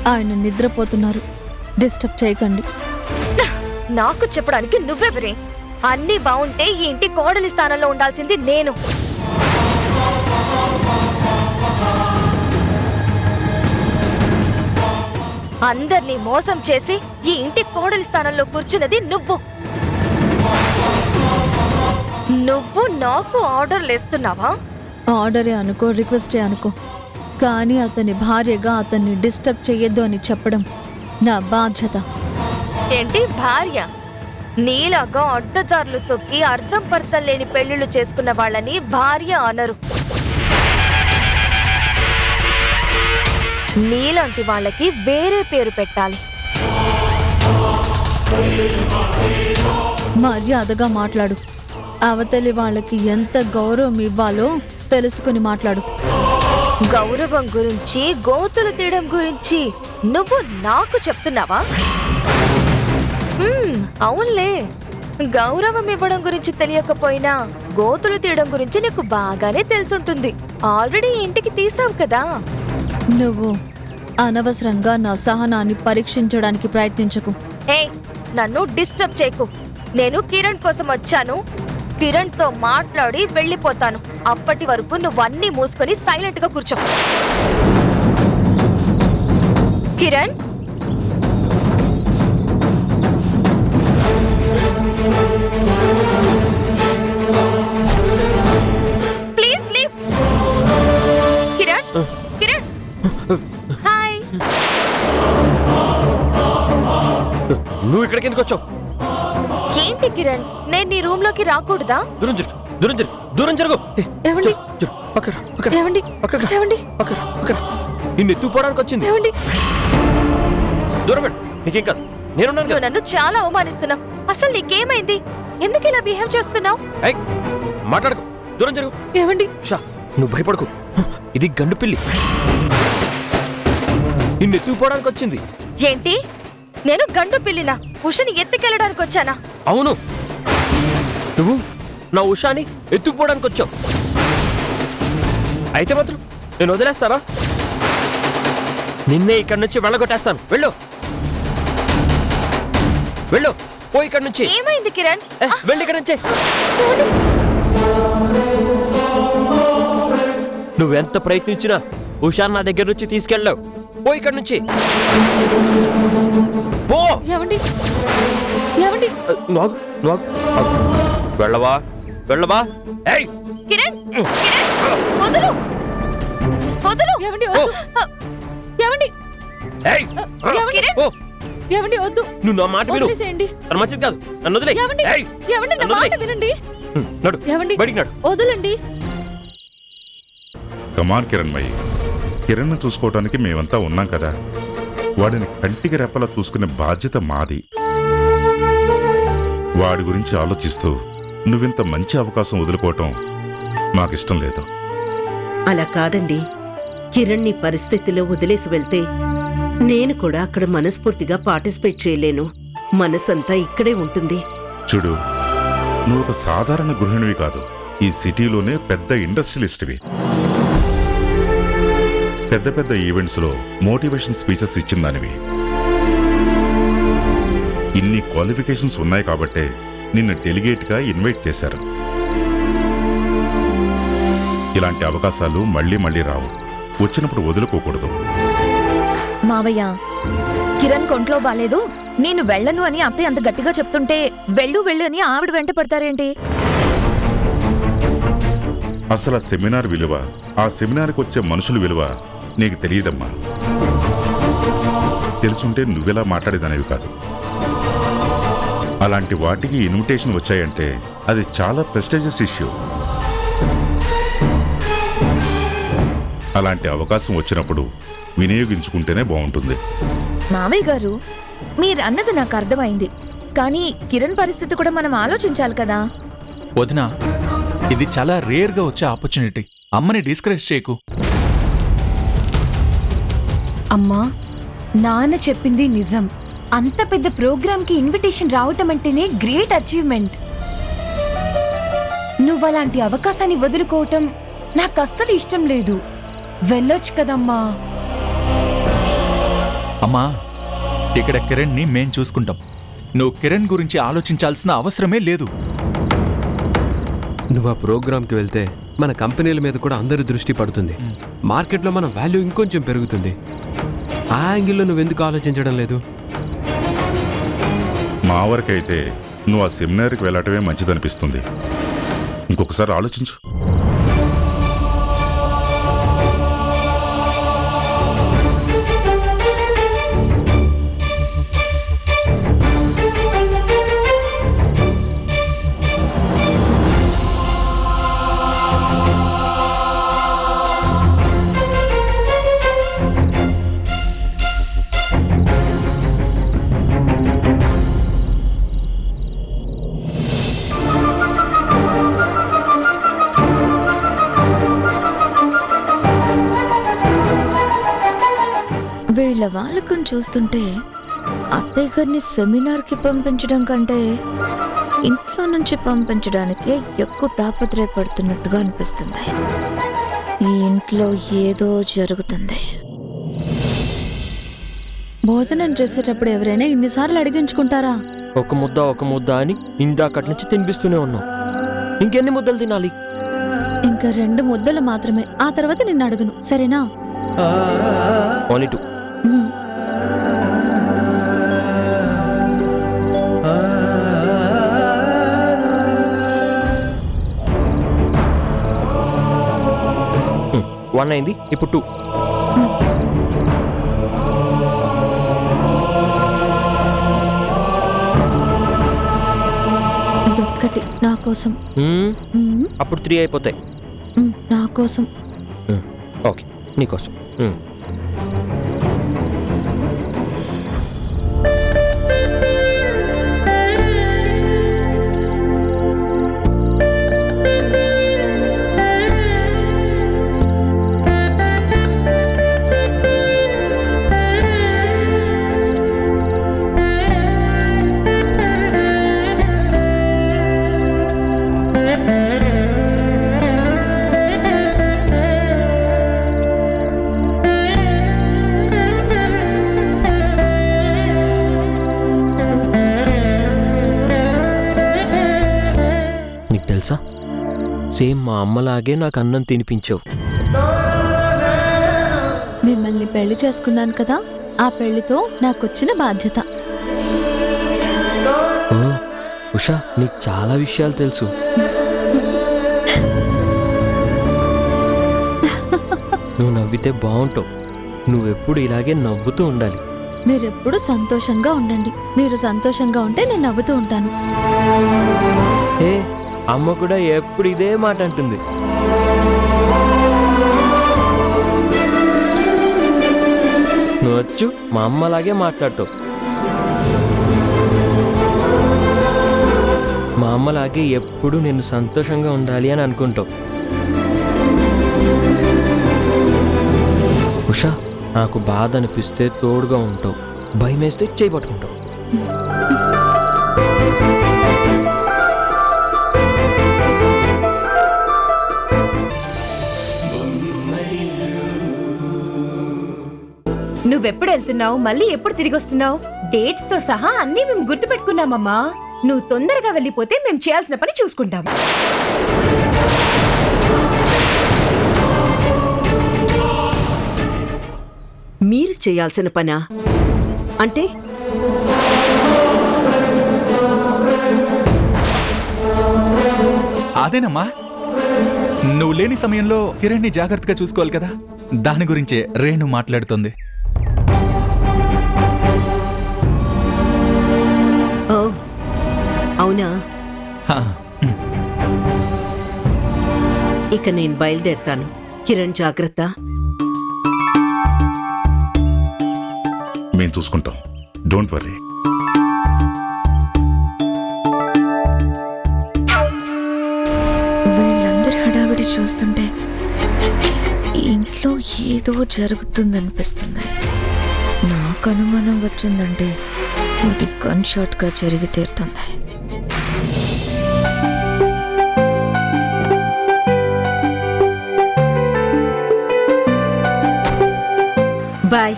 ఆయన నిద్రపోతున్నారు, డిస్టర్బ్ చేయకండి. నాకు చెప్పడానికి నువ్వెవరే? అన్నీ బాగుంటే ఈ ఇంటి కోడలి స్థానంలో ఉండాల్సింది నేను. అందర్నీ మోసం చేసి ఈ ఇంటి కోడలి స్థానంలో కూర్చున్నది నువ్వు. నువ్వు నాకు ఆర్డర్లు ఇస్తున్నావా? ఆర్డరే అనుకో, రిక్వెస్టే అనుకో, కానీ అతని భార్యగా అతన్ని డిస్టర్బ్ చెయ్యొద్దు అని చెప్పడం నా బాధ్యత. ఏంటి భార్య? నీలాగా అడ్డదారులు తొక్కి అర్థం పర్థం లేని పెళ్లిళ్లు చేసుకున్న వాళ్ళని భార్య అనరు. నీలాంటి వాళ్ళకి వేరే పేరు పెట్టాలి. మర్యాదగా మాట్లాడు. అవతలి వాళ్ళకి ఎంత గౌరవం ఇవ్వాలో తెలుసుకుని మాట్లాడు. గౌరవం గురించి, గోతులు తీయడం గురించి నువ్వు నాకు చెప్తున్నావా? అవునులే, గౌరవం ఇవ్వడం గురించి తెలియకపోయినా గోతులు తీయడం గురించి నీకు బాగానే తెలుసుంటుంది. ఆల్రెడీ ఇంటికి తీసావు కదా. నువ్వు అనవసరంగా నా సహనాన్ని పరీక్షించడానికి ప్రయత్నించకు. నన్ను డిస్టర్బ్ చేయకు. నేను కిరణ్ కోసం వచ్చాను. కిరణ్ తో మాట్లాడి వెళ్ళిపోతాను. అప్పటి వరకు నువ్వన్నీ మూసుకొని సైలెంట్ గా కూర్చో. Kiran, please leave. Kiran, Kiran, hi. నువ్వు ఇక్కడికి ఎందుకు వచ్చావు? ఏంటి కిరణ్, నేను నీ రూమ్ లోకి రాకూడదా? దూరం జరుగు, దూరం జరుగు, దూరం జరుగు. ఏమండి? ఏమండి? ఏమండి? నిన్ను ఎత్తుపోవడానికి వచ్చింది. ఏమండి? దూరం వెళ్ళు, నీకేం కాదు, నేనున్నాను నువ్వు కదా. నన్ను చాలా అవమానిస్తున్నావు. అసలు నీకేమైంది? ఎందుకు ఇలా బిహేవ్ చేస్తున్నావు? మాట్లాడకు, దూరం జరుగు. ఏమండి? షా, నువ్వు భయపడకు. ఇది గండు పిల్లి, నిన్ను ఎత్తుకుపోవడానికి వచ్చింది. ఏంటి? నేను గండు పిల్లినా? ఉషని ఎత్తుకెళ్ళడానికి వచ్చానా? అవును, నువ్వు నా ఉషాని ఎత్తుకుపోవడానికి వచ్చావు. అయితే మాత్రం నేను వదిలేస్తానా? నిన్నే ఇక్కడి నుంచి వెళ్ళగొట్టేస్తాను. వెళ్ళు, వెళ్ళు, పో ఇక్కడి నుంచి. ఏమైంది కిరణ్? వెళ్ళి ఇక్కడి నుంచి. నువ్వెంత ప్రయత్నించినా ఉషాన్ నా దగ్గర నుంచి తీసుకెళ్ళావు. పో ఇక్కడి నుంచి, పో. ఏమండి? ఏమండి? నాగు, నాగు. వెళ్ళవా, వెళ్ళవా? ఏయ్ కిరణ్, కిరణ్, వదులు, వదులు. ఏమండి? వద్దు. ఏమండి? ఏయ్ కిరణ్, పో. ఏమండి? వద్దు. నువ్వు నా మాట విను. వదిలేసేయండి. అది మంచిది కాదు. నన్ను వదిలేయ్. ఏమండి? ఏయ్ ఏమండి? నా నన్ను మాట వదిలేయ్. వినండి. నడు, ఏమండి? బయటికి నడు. వదలండి. కమాన్ కిరణ్మయ్యి, కిరణ్ను చూసుకోవడానికి మేమంతా ఉన్నాం కదా. వాడిని కంటికి రెప్పలా చూసుకునే బాధ్యత మాది. వాడి గురించి ఆలోచిస్తూ నువ్వింత మంచి అవకాశం వదులుకోవటం మాకిష్టం లేదు. అలా కాదండి, కిరణ్ నీ పరిస్థితిలో వదిలేసి వెళ్తే నేను కూడా అక్కడ మనస్ఫూర్తిగా పార్టిసిపేట్ చేయలేను. మనసంతా ఇక్కడే ఉంటుంది. చూడు, నువ్వు ఒక సాధారణ గృహిణివి కాదు, ఈ సిటీలోనే పెద్ద ఇండస్ట్రియలిస్ట్వి. పెద్ద పెద్ద ఈవెంట్స్లో మోటివేషన్ స్పీచెస్ ఇచ్చిందానివి. ఇన్ని క్వాలిఫికేషన్స్ ఉన్నాయి కాబట్టే నిన్ను డెలిగేట్గా ఇన్వైట్ చేశారు. ఇలాంటి అవకాశాలు మళ్ళీ మళ్ళీ రావు. వచ్చినప్పుడు వదులుకోకూడదు. మావయ్య, కిరణ్ కొంట్లో బాలేదు, నేను వెళ్ళను అని అత్తయ్య అంత గట్టిగా చెప్తుంటే వెళ్ళు వెళ్ళు అని ఆవిడ వెంట పడతారేంటి? అసలు ఆ సెమినార్ విలువ, ఆ సెమినార్కి వచ్చే మనుషుల విలువ నీకు తెలియదమ్మా. తెలుసుంటే నువ్వెలా మాట్లాడేదనేవి కాదు. అలాంటి వాటికి ఇన్విటేషన్ వచ్చాయంటే అది చాలా ప్రెస్టీజియస్ ఇష్యూ. అలాంటి అవకాశం వచ్చినప్పుడు వినియోగించుకుంటేనే బాగుంటుంది. మావయ్య గారు, మీరన్నది నాకు అర్థమైంది, కానీ కిరణ్ పరిస్థితి కూడా మనం ఆలోచించాలి కదా. వదినా, ఇది చాలా రేర్గా వచ్చే ఆపర్చునిటీ. అమ్మని డిస్కరేజ్ చేయకు. అమ్మా, నాన్న చెప్పింది నిజం. అంత పెద్ద ప్రోగ్రామ్కి ఇన్విటేషన్ రావటం అంటేనే గ్రేట్ అచీవ్మెంట్. నువ్వు అలాంటి అవకాశాన్ని వదులుకోవటం నాకు అస్సలు ఇష్టం లేదు. వెళ్ళొచ్చు కదమ్మా. అమ్మా, ఇక్కడ కిరణ్ని మేం చూసుకుంటాం. నువ్వు కిరణ్ గురించి ఆలోచించాల్సిన అవసరమే లేదు. నువ్వు ఆ ప్రోగ్రామ్కి వెళ్తే మన కంపెనీల మీద కూడా అందరి దృష్టి పడుతుంది. మార్కెట్లో మన వాల్యూ ఇంకొంచెం పెరుగుతుంది. ఆ యాంగిల్లో నువ్వెందుకు ఆలోచించడం లేదు? మా వరకైతే నువ్వు ఆ సెమినార్కి వెళ్ళటమే మంచిదనిపిస్తుంది. ఇంకొకసారి ఆలోచించు. వీళ్ళ వాళ్ళకం చూస్తుంటే అత్తయ్య గారిని సెమినార్కి పంపించడం కంటే ఇంట్లో నుంచి పంపించడానికే ఎక్కువ తాపత్రయపడుతున్నట్టుగా అనిపిస్తుంది. ఈ ఇంట్లో ఏదో జరుగుతుంది. భోజనం చేసేటప్పుడు ఎవరైనా ఇన్నిసార్లు అడిగించుకుంటారా? ఒక ముద్ద అని ఇందాకటి నుంచి తినిపిస్తూనే ఉన్నాం. ఇంకెన్ని ముద్దలు తినాలి? ఇంకా 2 ముద్దలు మాత్రమే. ఆ తర్వాత నిన్ను అడగను, సరేనా? ఓన్లీ 2. మ్మ్. వన్ అయింది, ఇప్పుడు 2. ఇదొక్కటి నా కోసం. మ్మ్. అప్పుడు 3 అయిపోతాయి. నా కోసం. ఓకే, నీకోసం. నీకు తెలుసా, సేమ్ మా అమ్మలాగే నాకు అన్నం తినిపించావు. మిమ్మల్ని పెళ్లి చేసుకున్నాను కదా, ఆ పెళ్లితో నాకొచ్చిన బాధ్యత. ఓ, ఉషా, నీకు చాలా విషయాలు తెలుసు. నువ్వు నవ్వితే బాగుంటావు. నువ్వెప్పుడు ఇలాగే నవ్వుతూ ఉండాలి. మీరెప్పుడు సంతోషంగా ఉండండి. మీరు సంతోషంగా ఉంటే నేను నవ్వుతూ ఉంటాను. ఏ, అమ్మ కూడా ఎప్పుడు ఇదే మాట అంటుంది. నువ్వు వచ్చు మా అమ్మలాగే మాట్లాడతావు. మా అమ్మలాగే ఎప్పుడు నేను సంతోషంగా ఉండాలి అని అనుకుంటావు. ఉషా, నాకు బాధ అనిపిస్తే తోడుగా ఉంటావు, భయం వేస్తే చేయి పట్టుకుంటావు. నువ్వెప్పుడు వెళ్తున్నావు, మళ్ళీ ఎప్పుడు తిరిగి వస్తున్నావు? డేట్స్ తో సహా అన్నీ మేము గుర్తు పెట్టుకున్నామమ్మా. నువ్వు తొందరగా వెళ్ళిపోతే మేము చేయాల్సిన పని చూసుకుంటాం. మీరు చేయాల్సిన పనా? అంటే అదేనమ్మా, నువ్వు లేని సమయంలో కిరణ్ని జాగ్రత్తగా చూసుకోవాలి కదా. దాని గురించే రేణు మాట్లాడుతుంది. ఓ అవునా? హా, ఇక నేను బయలుదేరుతాను. కిరణ్ జాగ్రత్త. మేము చూసుకుంటాం, డోంట్ వర్రీ. వీళ్ళందరి హడావిడి చూస్తుంటే ఈ ఇంట్లో ఏదో జరుగుతుందనిపిస్తుంది. నాకు అనుమానం వచ్చిందంటే ఇది గన్ షాట్ గా జరిగి తీరుతుంది. బాయ్.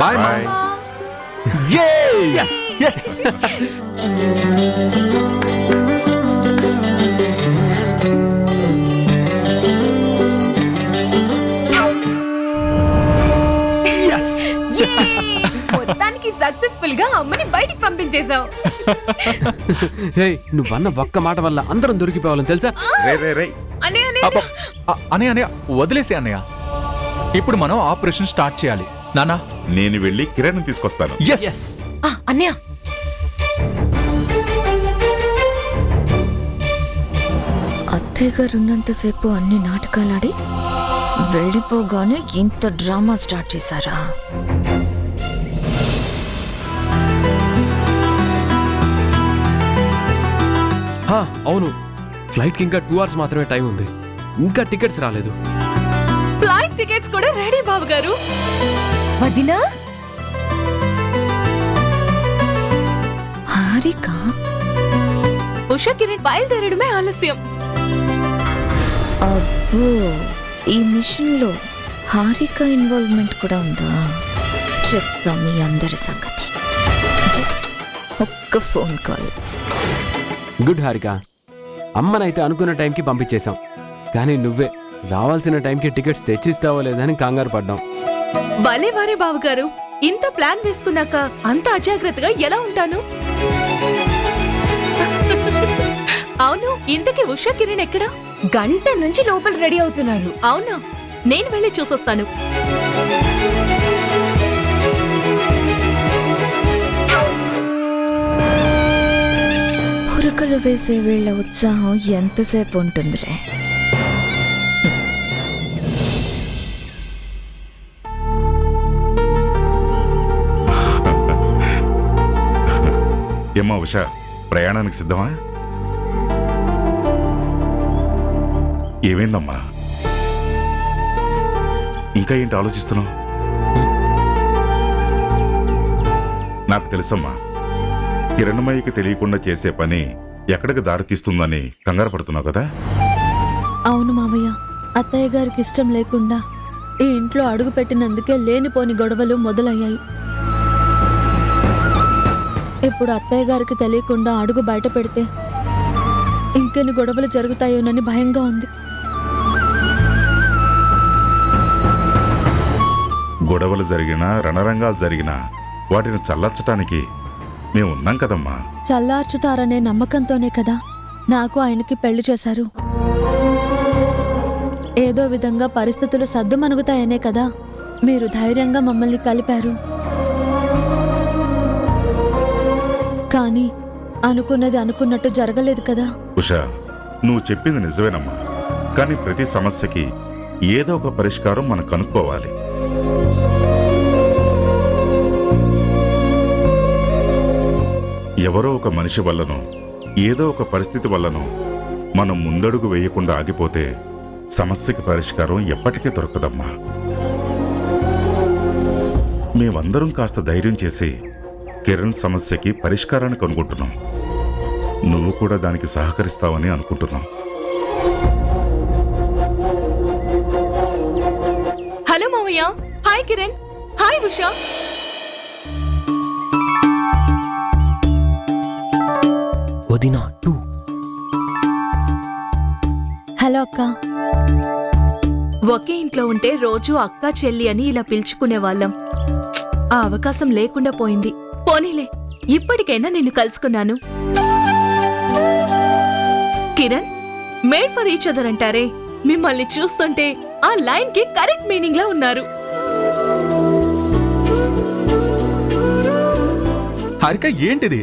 Bye bye. మా. Yes! Yes! Yes! మొత్తానికి సక్సెస్ఫుల్ గా అమ్మని బయటికి పంపించేశావు. హే నువ్వన్న ఒక్క మాట వల్ల అందరం దొరికిపోవాలని తెలుసా? రే అబ్బా! అన్నయ్య వదిలేసే అన్నయ్య. ఇప్పుడు మనం ఆపరేషన్ స్టార్ట్ చేయాలి. నానా నేను వెళ్ళి కిరణ్ తీసుకొస్తాను. ఎస్ అన్నయ్య అత్తయ్య గారు ఉన్నంతసేపు అన్ని నాటకాలాడి వెళ్ళిపోగానే ఇంత డ్రామా స్టార్ట్ చేశారా? అవును, ఫ్లైట్కి ఇంకా 2 hours మాత్రమే టైం ఉంది. ఇంకా టికెట్స్ రాలేదు. ఫ్లైట్ టికెట్స్ కూడా రెడీ బాబు గారు. వదినా హారిక ఉషా కిరణ్ బయలుదేరడమే ఆలస్యం. అబ్బో, ఈ మిషన్ లో హారిక ఇన్వాల్వ్మెంట్ కూడా ఉందా? చెప్తా మీ అందరి సంగతి. జస్ట్ ఒక్క ఫోన్ కాల్. గుడ్ హారిక, అమ్మనైతే అనుకున్న టైంకి పంపించేశాం. కానీ నువ్వే రావాల్సిన టైంకి టికెట్స్ తెచ్చిస్తావో లేదని కంగారు పడ్డాం. భలే వారే బాబు గారు, ఇంత ప్లాన్ వేసుకున్నాక అంత అజాగ్రత్తగా ఎలా ఉంటాను? అవును, ఇంతకీ ఉషా కిరణ్ ఎక్కడా? గంట నుంచి లోపల రెడీ అవుతున్నారు. అవునా, నేను వెళ్ళి చూసొస్తాను. ఉరకలు వేసే వీళ్ళ ఉత్సాహం ఎంతసేపు ఉంటుందిరే? ఏమ్మా ఉషా, ప్రయాణానికి సిద్ధమా? ఏమైందమ్మా? ఇంకా ఏంటి ఆలోచిస్తున్నావు? నాకు తెలుసమ్మా, కిరణమయ్యకి తెలియకుండా చేసే పని ఎక్కడికి దారి తీస్తుందని కంగారు పడుతున్నావు కదా? అవును మావయ్య, అత్తయ్య గారికి ఇష్టం లేకుండా ఈ ఇంట్లో అడుగు పెట్టినందుకే లేనిపోని గొడవలు మొదలయ్యాయి. ఇప్పుడు అత్తయ్య గారికి తెలియకుండా అడుగు బయట పెడితే ఇంకెన్ని గొడవలు జరుగుతాయోనని భయంగా ఉంది. గొడవలు జరిగినా రణరంగాలు జరిగినా వాటిని చల్లార్చటానికి మేమున్నాం కదమ్మా. చల్లార్చుతారనే నమ్మకంతోనే కదా నాకు ఆయనకి పెళ్లి చేశారు. ఏదో విధంగా పరిస్థితులు సద్దుమణుగుతాయనే కదా మీరు ధైర్యంగా మమ్మల్ని కలిపారు. కానీ అనుకున్నది అనుకున్నట్టు జరగలేదు కదా. ఉషా, నువ్వు చెప్పింది నిజమేనమ్మా. కానీ ప్రతి సమస్యకి ఏదో ఒక పరిష్కారం మనం కనుక్కోవాలి. ఎవరో ఒక మనిషి వల్లనో ఏదో ఒక పరిస్థితి వల్లనో మనం ముందడుగు వేయకుండా ఆగిపోతే సమస్యకి పరిష్కారం ఎప్పటికీ దొరకదమ్మా. మేమందరం కాస్త ధైర్యం చేసి కిరణ్ సమస్యకి పరిష్కారాన్ని కనుగొంటున్నాం. నువ్వు కూడా దానికి సహకరిస్తావని అనుకుంటున్నాం. హలో మావయ్య. హాయ్ కిరణ్. హాయ్ ఉషా. వదినా 2. హలో అక్క. ఒకే ఇంట్లో ఉంటే రోజు అక్క చెల్లి అని ఇలా పిలుచుకునే వాళ్ళం. ఆ అవకాశం లేకుండా పోయింది. పోనీలే, ఇప్పటికైనా నిన్ను కలుసుకున్నాను. Kiran, made for each other అంటారే, మిమ్మల్ని చూస్తుంటే ఆ లైన్ కి కరెక్ట్ మీనింగ్ లా ఉన్నారు. హారిక, ఏంటిది?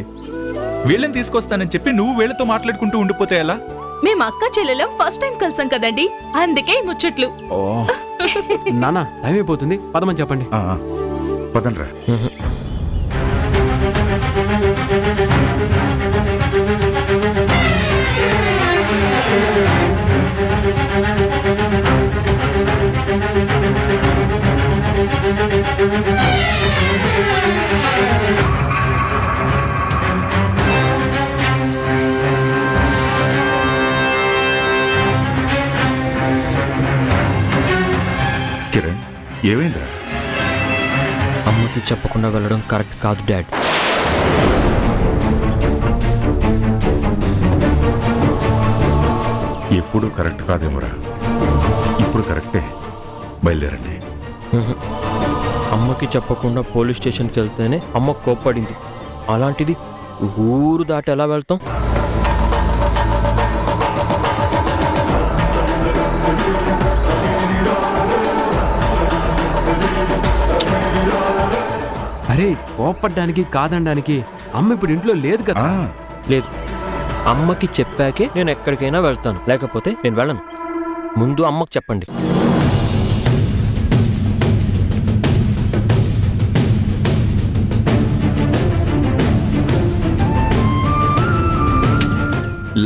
వీళ్ళని తీసుకొస్తానని చెప్పి నువ్వు వీళ్ళతో మాట్లాడుకుంటూ ఉండిపోతే ఎలా? మేము అక్క చెల్లెలం ఫస్ట్ టైం కలిసాం కదండి, అందుకే ఈ ముచ్చట్లు. ఓ నానా, టైం అయిపోతుంది, పదమని చెప్పండి. పదండ్రా. కిరణ్, ఏమైందిరా? అమ్మ అమ్మకి చెప్పకుండా వెళ్ళడం కరెక్ట్ కాదు డాడ్. ఎప్పుడూ కరెక్ట్ కాదేమోరా. ఇప్పుడు కరెక్టే. బయలుదేరండి. అమ్మకి చెప్పకుండా పోలీస్ స్టేషన్కి వెళ్తేనే అమ్మ కోప్పడింది. అలాంటిది ఊరు దాటి ఎలా వెళ్తాం? అరే కోప్పడ్డానికి కాదనడానికి అమ్మ ఇప్పుడు ఇంట్లో లేదు కదా. లేదు, అమ్మకి చెప్పాకే నేను ఎక్కడికైనా వెళ్తాను, లేకపోతే నేను వెళ్ళను. ముందు అమ్మకి చెప్పండి.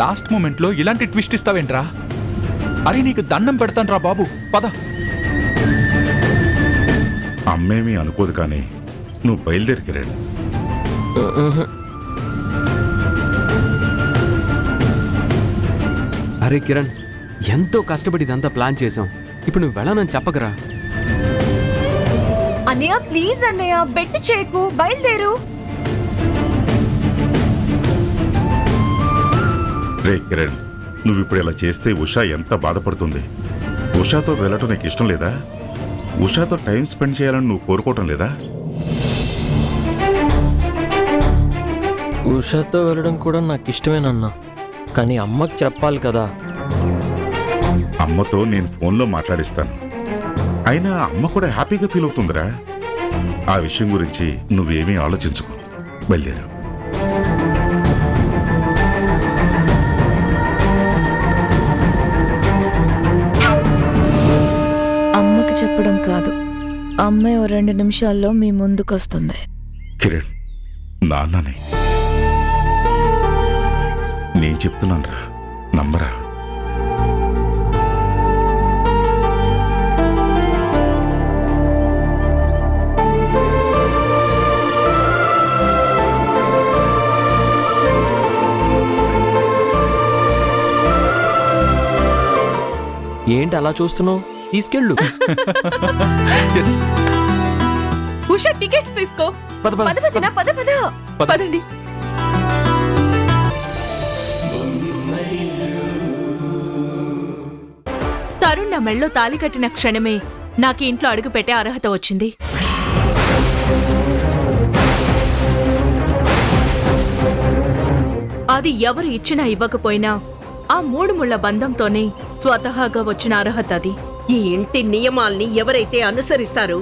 లాస్ట్ మూమెంట్ లో ఇలాంటి ట్విస్ట్ ఇస్తావేంట్రా? అరే నీకు దండం పెడతాను రా బాబు, పద. అమ్మేమీ అనుకోదు కానీ నువ్వు బయలుదేరి కిరణ్. అరే కిరణ్, ఎంతో కష్టపడి ఇదంతా ప్లాన్ చేసాం. ఇప్పుడు నువ్వు వెళ్ళనని చెప్పకరా. అన్నయ్య ప్లీజ్ అన్నయ్య, బెట్టు చేయకు, బయలుదేరు. రే కిరణ్, నువ్వు ఇప్పుడు ఇలా చేస్తే ఉషా ఎంత బాధపడుతుంది. ఉషాతో వెళ్ళటం నీకు ఇష్టం లేదా? ఉషాతో టైం స్పెండ్ చేయాలని నువ్వు కోరుకోవటం లేదా? ఉషాతో వెళ్ళడం కూడా నాకు ఇష్టమేనన్నా, కానీ అమ్మకి చెప్పాలి కదా. అమ్మతో నేను ఫోన్లో మాట్లాడిస్తాను. అయినా అమ్మ కూడా హ్యాపీగా ఫీల్ అవుతుందిరా. ఆ విషయం గురించి నువ్వేమీ ఆలోచించుకో. బయలుదేరు. అమ్మకి చెప్పడం కాదు, అమ్మాయి ఓ 2 నిమిషాల్లో మీ ముందుకొస్తుంది. కిరణ్, నాన్ననే నేను చెప్తున్నానురా, నమ్మరా. ఏంటి అలా చూస్తున్నావు? తీసుకెళ్ళు. ఉషా టికెట్స్ తీసుకో. పద పద పద వదినా, పద పద. పదండి. తరుణ్ నా మెళ్ళో తాళి కట్టిన క్షణమే నాకు ఇంట్లో అడుగు పెట్టే అర్హత వచ్చింది. అది ఎవరు ఇచ్చినా ఇవ్వకపోయినా ఆ 3 ముళ్ల బంధంతోనే స్వతహాగా వచ్చిన అర్హత అది. ఈ ఇంటి నియమాల్ని ఎవరైతే అనుసరిస్తారో,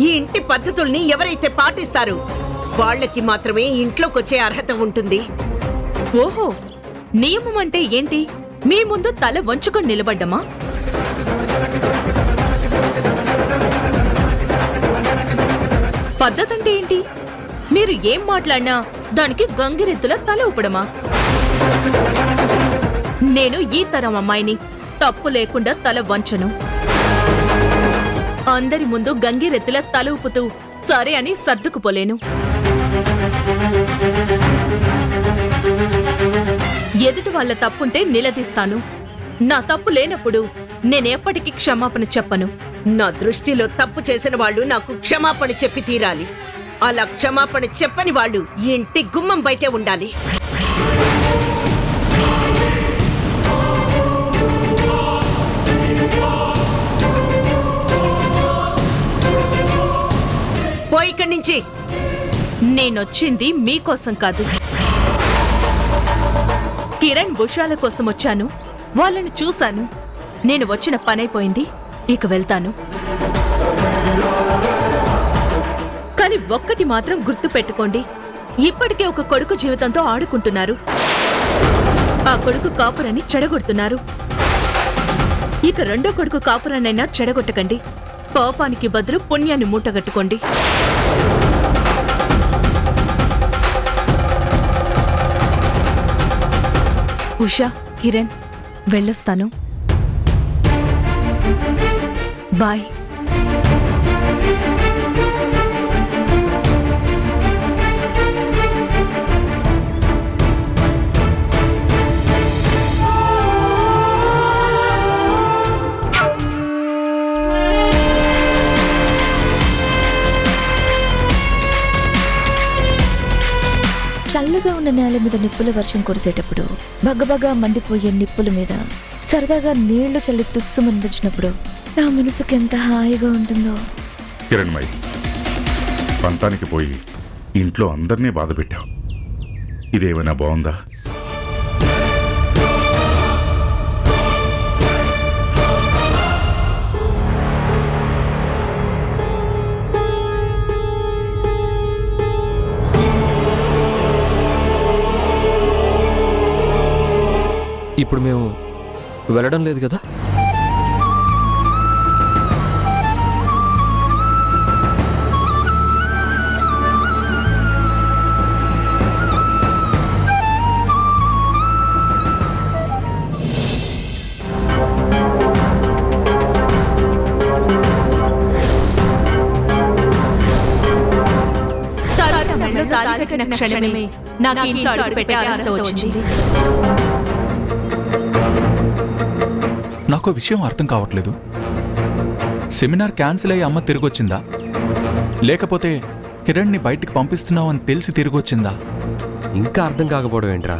ఈ ఇంటి పద్ధతుల్ని ఎవరైతే పాటిస్తారో వాళ్ళకి మాత్రమే ఇంట్లోకొచ్చే అర్హత ఉంటుంది. ఓహో, నియమం అంటే ఏంటి? మీ ముందు తల వంచుకొని నిలబడ్డమా? పద్ధతంటే ఏంటి? మీరు ఏం మాట్లాడినా దానికి గంగిరెద్దుల తల ఊపడమా? నేను ఈ తరం అమ్మాయిని, తప్పు లేకుండా తల వంచను. అందరి ముందు గంగిరెద్దుల తల ఊపుతూ సరే అని సర్దుకుపోలేను. ఎదుటి వాళ్ళ తప్పుంటే నిలదీస్తాను. నా తప్పు లేనప్పుడు నేనెప్పటికీ క్షమాపణ చెప్పను. నా దృష్టిలో తప్పు చేసిన వాళ్ళు నాకు క్షమాపణ చెప్పి తీరాలి. అలా క్షమాపణ చెప్పని వాళ్ళు ఈ ఇంటి గుమ్మం బయటే ఉండాలి. పోయి ఇక్కడి నుంచి. నేనొచ్చింది మీకోసం కాదు, కిరణ్ బుషాల కోసం వచ్చాను. వాళ్ళని చూశాను. నేను వచ్చిన పనైపోయింది, ఇక వెళ్తాను. కానీ ఒక్కటి మాత్రం గుర్తు పెట్టుకోండి, ఇప్పటికే ఒక కొడుకు జీవితంతో ఆడుకుంటున్నారు. ఆ కొడుకు కాపురాన్ని చెడగొడుతున్నారు. ఇక రెండో కొడుకు కాపురాన్నైనా చెడగొట్టకండి. పాపానికి బదులు పుణ్యాన్ని మూటగట్టుకోండి. ఉషా, కిరణ్, వెళ్ళొస్తాను. బాయ్. చల్లగా ఉన్న నేల మీద నిప్పుల వర్షం కురిసేటప్పుడు బగ్గబగా మండిపోయే నిప్పుల మీద సరదాగా నీళ్లు చల్లి తుస్సుమనిపించినప్పుడు నా మనసుకి ఎంత హాయిగా ఉంటుందో. కిరణ్మయి, పంతానికి పోయి ఇంట్లో అందరినీ బాధ పెట్టావు. ఇదేమైనా బాగుందా? ఇప్పుడు మేము వెళ్ళడం లేదు కదా? తాళి కట్టిన క్షణమే నాకు ఇంట్లో అడుగు పెట్టే అర్హత వచ్చింది. నాకు విషయం అర్థం కావట్లేదు. సెమినార్ క్యాన్సిల్ అయ్యి అమ్మ తిరిగొచ్చిందా, లేకపోతే కిరణ్ని బయటికి పంపిస్తున్నావు అని తెలిసి తిరిగొచ్చిందా? ఇంకా అర్థం కాకపోవడం ఏంట్రా?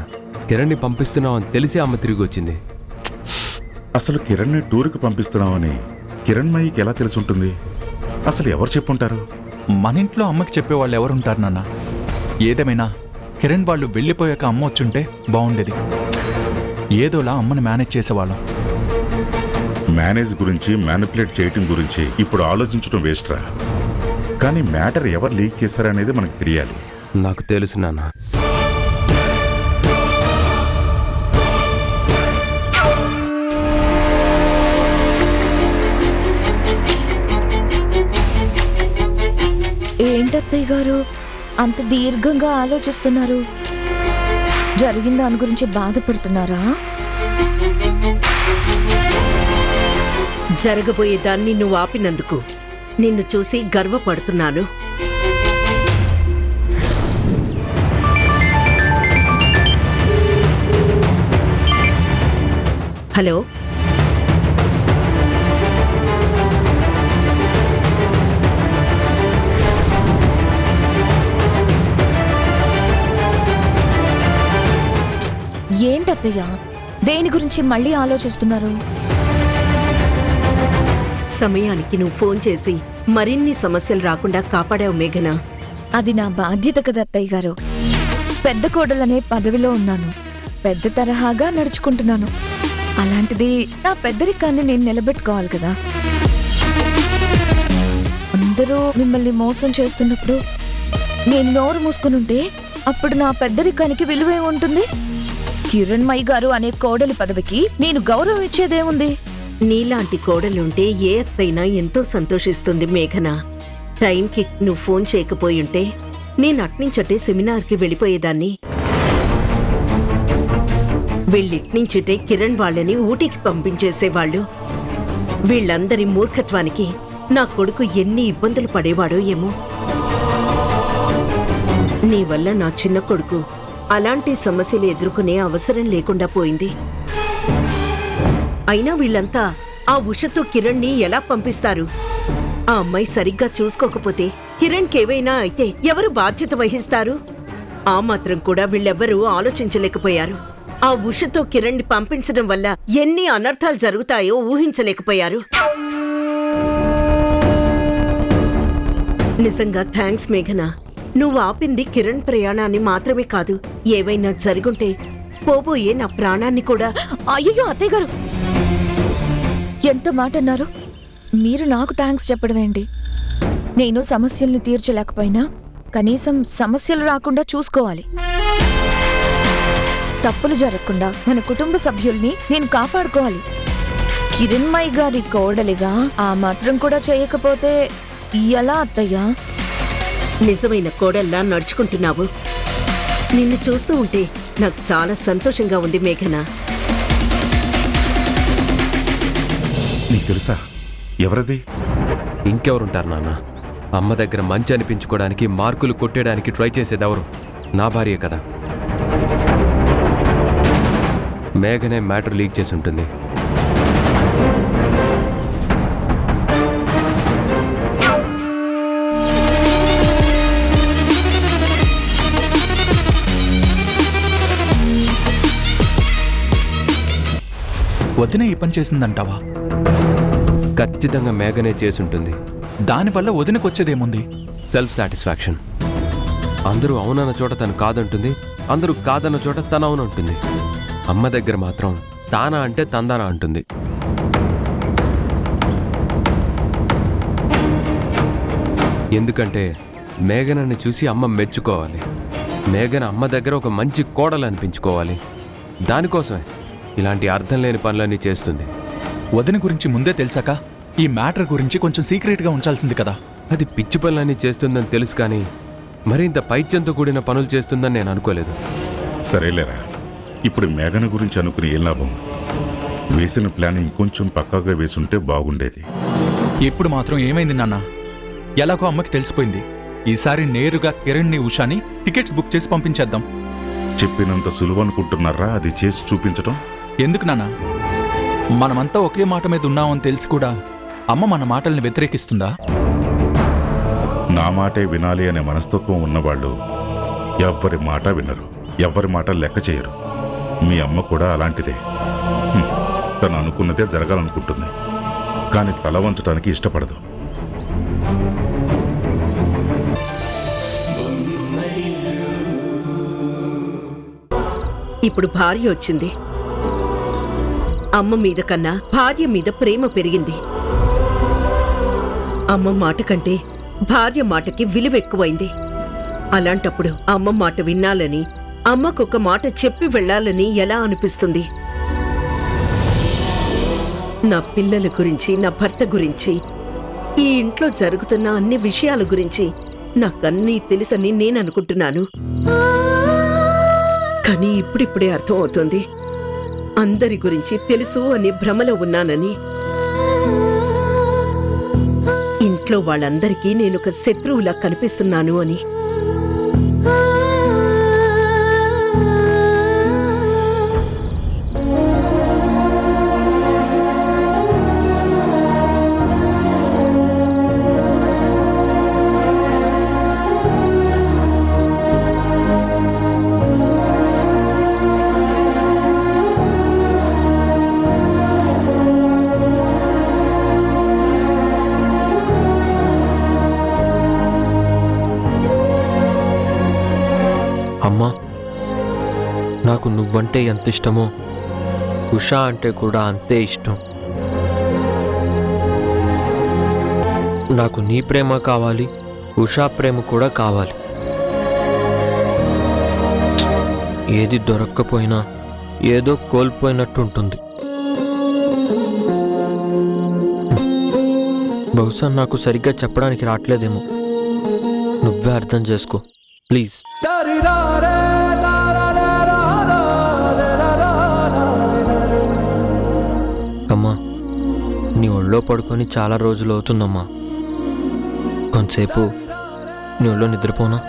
కిరణ్ని పంపిస్తున్నావు అని తెలిసి అమ్మ తిరిగి వచ్చింది. అసలు కిరణ్ని టూర్కి పంపిస్తున్నావని కిరణ్మయికి ఎలా తెలిసి ఉంటుంది? అసలు ఎవరు చెప్పుంటారు? మన ఇంట్లో అమ్మకి చెప్పేవాళ్ళు ఎవరుంటారు నాన్న? ఏదేమైనా కిరణ్ వాళ్ళు వెళ్ళిపోయాక అమ్మ వచ్చుంటే బాగుండేది. ఏదోలా అమ్మని మేనేజ్ చేసేవాళ్ళం. మేనేజ్ గురించి, మ్యానిపులేట్ చేయటం గురించి ఇప్పుడు ఆలోచించడం వేస్ట్రా. కానీ మ్యాటర్ ఎవరు లీక్ చేశారనేది మనకు తెలియాలి. నాకు తెలుసు నాన్న. ఏంటత్తయ్య గారు అంత దీర్ఘంగా ఆలోచిస్తున్నారు? జరిగిన దాని గురించి బాధపడుతున్నారా? జరగబోయే దాన్ని నువ్వు ఆపినందుకు నిన్ను చూసి గర్వపడుతున్నాను. హలో, ఏంటత్తయ్య దేని గురించి మళ్ళీ ఆలోచిస్తున్నారు? సమయానికి నువ్వు ఫోన్ చేసి మరిన్ని సమస్యలు రాకుండా కాపాడావు మేఘన. అది నా బాధ్యత కదా అత్తయ్య గారు. పెద్ద కోడలనే పదవిలో ఉన్నాను, పెద్ద తరహాగా నడుచుకుంటున్నాను. అలాంటిది నా పెద్దరికాన్ని నేను నిలబెట్టుకోవాలి కదా. అందరూ మిమ్మల్ని మోసం చేస్తున్నప్పుడు నేను నోరు మూసుకునుంటే అప్పుడు నా పెద్దరికానికి విలువే ఉంటుంది? కిరణ్మయి గారు అనే కోడలి పదవికి నేను గౌరవం ఇచ్చేదేముంది? నీలాంటి కోడలుంటే ఏ అత్తైనా ఎంతో సంతోషిస్తుంది మేఘన. టైంకి నువ్వు ఫోన్ చేయకపోయుంటే నేను అట్నుంచటే సెమినార్కి వెళ్ళిపోయేదాన్ని. వీళ్ళిట్నుంచుటే కిరణ్ వాళ్ళని ఊటీకి పంపించేసేవాళ్ళు. వీళ్ళందరి మూర్ఖత్వానికి నా కొడుకు ఎన్ని ఇబ్బందులు పడేవాడో ఏమో. నీ వల్ల నా చిన్న కొడుకు అలాంటి సమస్యలు ఎదుర్కొనే అవసరం లేకుండా పోయింది. అయినా వీళ్ళంతా ఆ ఉషతో కిరణ్ని ఎలా పంపిస్తారు? ఆ అమ్మాయి సరిగ్గా చూసుకోకపోతే కిరణ్కేవైనా అయితే ఎవరు బాధ్యత వహిస్తారు? ఆ మాత్రం కూడా వీళ్ళెవ్వరూ ఆలోచించలేకపోయారు. ఆ ఉషతో కిరణ్ని పంపించడం వల్ల ఎన్ని అనర్థాలు జరుగుతాయో ఊహించలేకపోయారు. నిజంగా థ్యాంక్స్ మేఘన. నువ్వు ఆపింది కిరణ్ ప్రయాణాన్ని మాత్రమే కాదు, ఏవైనా జరుగుంటే పోబోయే నా ప్రాణాన్ని కూడా. అయ్యో అత్తయ్య గారు, ఎంత మాట అన్నారు? మీరు నాకు థ్యాంక్స్ చెప్పడం ఏంటి? నేను సమస్యల్ని తీర్చలేకపోయినా కనీసం సమస్యలు రాకుండా చూసుకోవాలి. తప్పులు జరగకుండా మన కుటుంబ సభ్యుల్ని నేను కాపాడుకోవాలి. కిరణ్మయి గారి కోడలిగా ఆ మాత్రం కూడా చేయకపోతే ఎలా అత్తయ్యా? నిజమైన కోడల్లా నడుచుకుంటున్నావు. నిన్ను చూస్తూ ఉంటే నాకు చాలా సంతోషంగా ఉంది మేఘన. నీకు తెలుసా ఎవరది? ఇంకెవరుంటారు నాన్న? అమ్మ దగ్గర మంచి అనిపించుకోవడానికి మార్కులు కొట్టేయడానికి ట్రై చేసేదెవరు? నా భార్య కదా. మేఘనే మ్యాటర్ లీక్ చేసి ఉంటుంది. వదిన ఈ పని చేసిందంటావా? ఖచ్చితంగా మేఘనే చేసుంటుంది. దానివల్ల వదినకొచ్చేదేముంది? Self satisfaction. అందరూ అవునన్న చోట తను కాదంటుంది, అందరూ కాదన్న చోట తను అవునంటుంది. అమ్మ దగ్గర మాత్రం తానా అంటే తందానా అంటుంది. ఎందుకంటే మేఘనని చూసి అమ్మ మెచ్చుకోవాలి, మేఘన అమ్మ దగ్గర ఒక మంచి కోడలు అనిపించుకోవాలి. దానికోసమే ఇలాంటి అర్థం లేని పనులన్నీ చేస్తుంది. వదిన గురించి ముందే తెలిసాక ఈ మ్యాటర్ గురించి కొంచెం సీక్రెట్గా ఉంచాల్సింది కదా. అది పిచ్చి పనులన్నీ చేస్తుందని తెలుసు, కానీ మరింత పైత్యంతో కూడిన పనులు చేస్తుందని నేను అనుకోలేదు. సరేలేరా, ఇప్పుడు మేఘన గురించి అనుకుని ఏం లాభం? వేసిన ప్లాన్ ఇంకొంచెం పక్కాగా వేసుంటే బాగుండేది. ఇప్పుడు మాత్రం ఏమైంది నాన్న? ఎలాగో అమ్మకి తెలిసిపోయింది. ఈసారి నేరుగా కిరణ్ని, ఉషాని టికెట్స్ బుక్ చేసి పంపించేద్దాం. చెప్పినంత సులువు అనుకుంటున్నారా అది చేసి చూపించటం? ఎందుకు నాన్న? మనమంతా ఒకే మాట మీద ఉన్నామని తెలిసి కూడా అమ్మ మన మాటల్ని వ్యతిరేకిస్తుందా? నా మాటే వినాలి అనే మనస్తత్వం ఉన్నవాళ్ళు ఎవ్వరి మాట వినరు, ఎవ్వరి మాట లెక్క చేయరు. మీ అమ్మ కూడా అలాంటిదే. తను అనుకున్నదే జరగాలనుకుంటుంది, కానీ తల వంచడానికి ఇష్టపడదు. ఇప్పుడు భార్య వచ్చింది. అమ్మ మీద కన్నా భార్య మీద ప్రేమ పెరిగింది. అమ్మ మాట కంటే భార్య మాటకి విలువ ఎక్కువైంది. అలాంటప్పుడు అమ్మ మాట వినాలని, అమ్మకొక మాట చెప్పి వెళ్ళాలని ఎలా అనిపిస్తుంది? నా పిల్లల గురించి, నా భర్త గురించి, ఈ ఇంట్లో జరుగుతున్న అన్ని విషయాల గురించి నాకన్నీ తెలుసని నేను అనుకుంటున్నాను. కానీ ఇప్పుడిప్పుడే అర్థం అవుతుంది, అందరి గురించి తెలుసు అని భ్రమలో ఉన్నానని. ఇంట్లో వాళ్ళందరికీ నేనొక శత్రువులా కనిపిస్తున్నాను అని. అమ్మా, నాకు నువ్వంటే ఎంత ఇష్టమో ఉషా అంటే కూడా అంతే ఇష్టం. నాకు నీ ప్రేమ కావాలి, ఉషా ప్రేమ కూడా కావాలి. ఏది దొరక్కపోయినా ఏదో కోల్పోయినట్టుంటుంది. బహుశా నాకు సరిగ్గా చెప్పడానికి రావట్లేదేమో. నువ్వే అర్థం చేసుకో ప్లీజ్. అమ్మా, నీ ఒళ్ళో పడుకొని చాలా రోజులు అవుతుందమ్మా. కొంతసేపు నీ ఒళ్ళో నిద్రపోనా?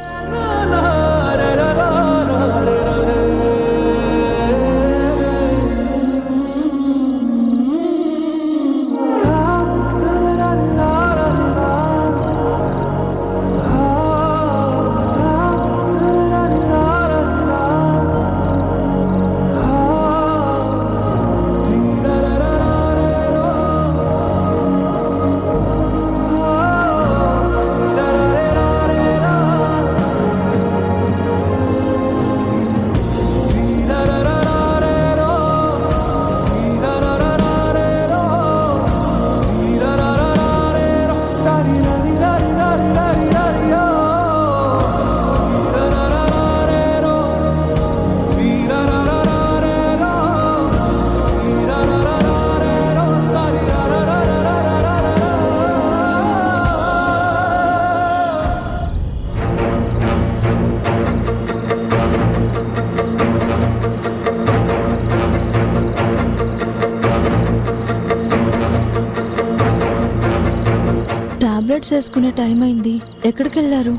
టాబ్లెట్స్ వేసుకునే టైం అయింది. ఎక్కడికి వెళ్ళారు?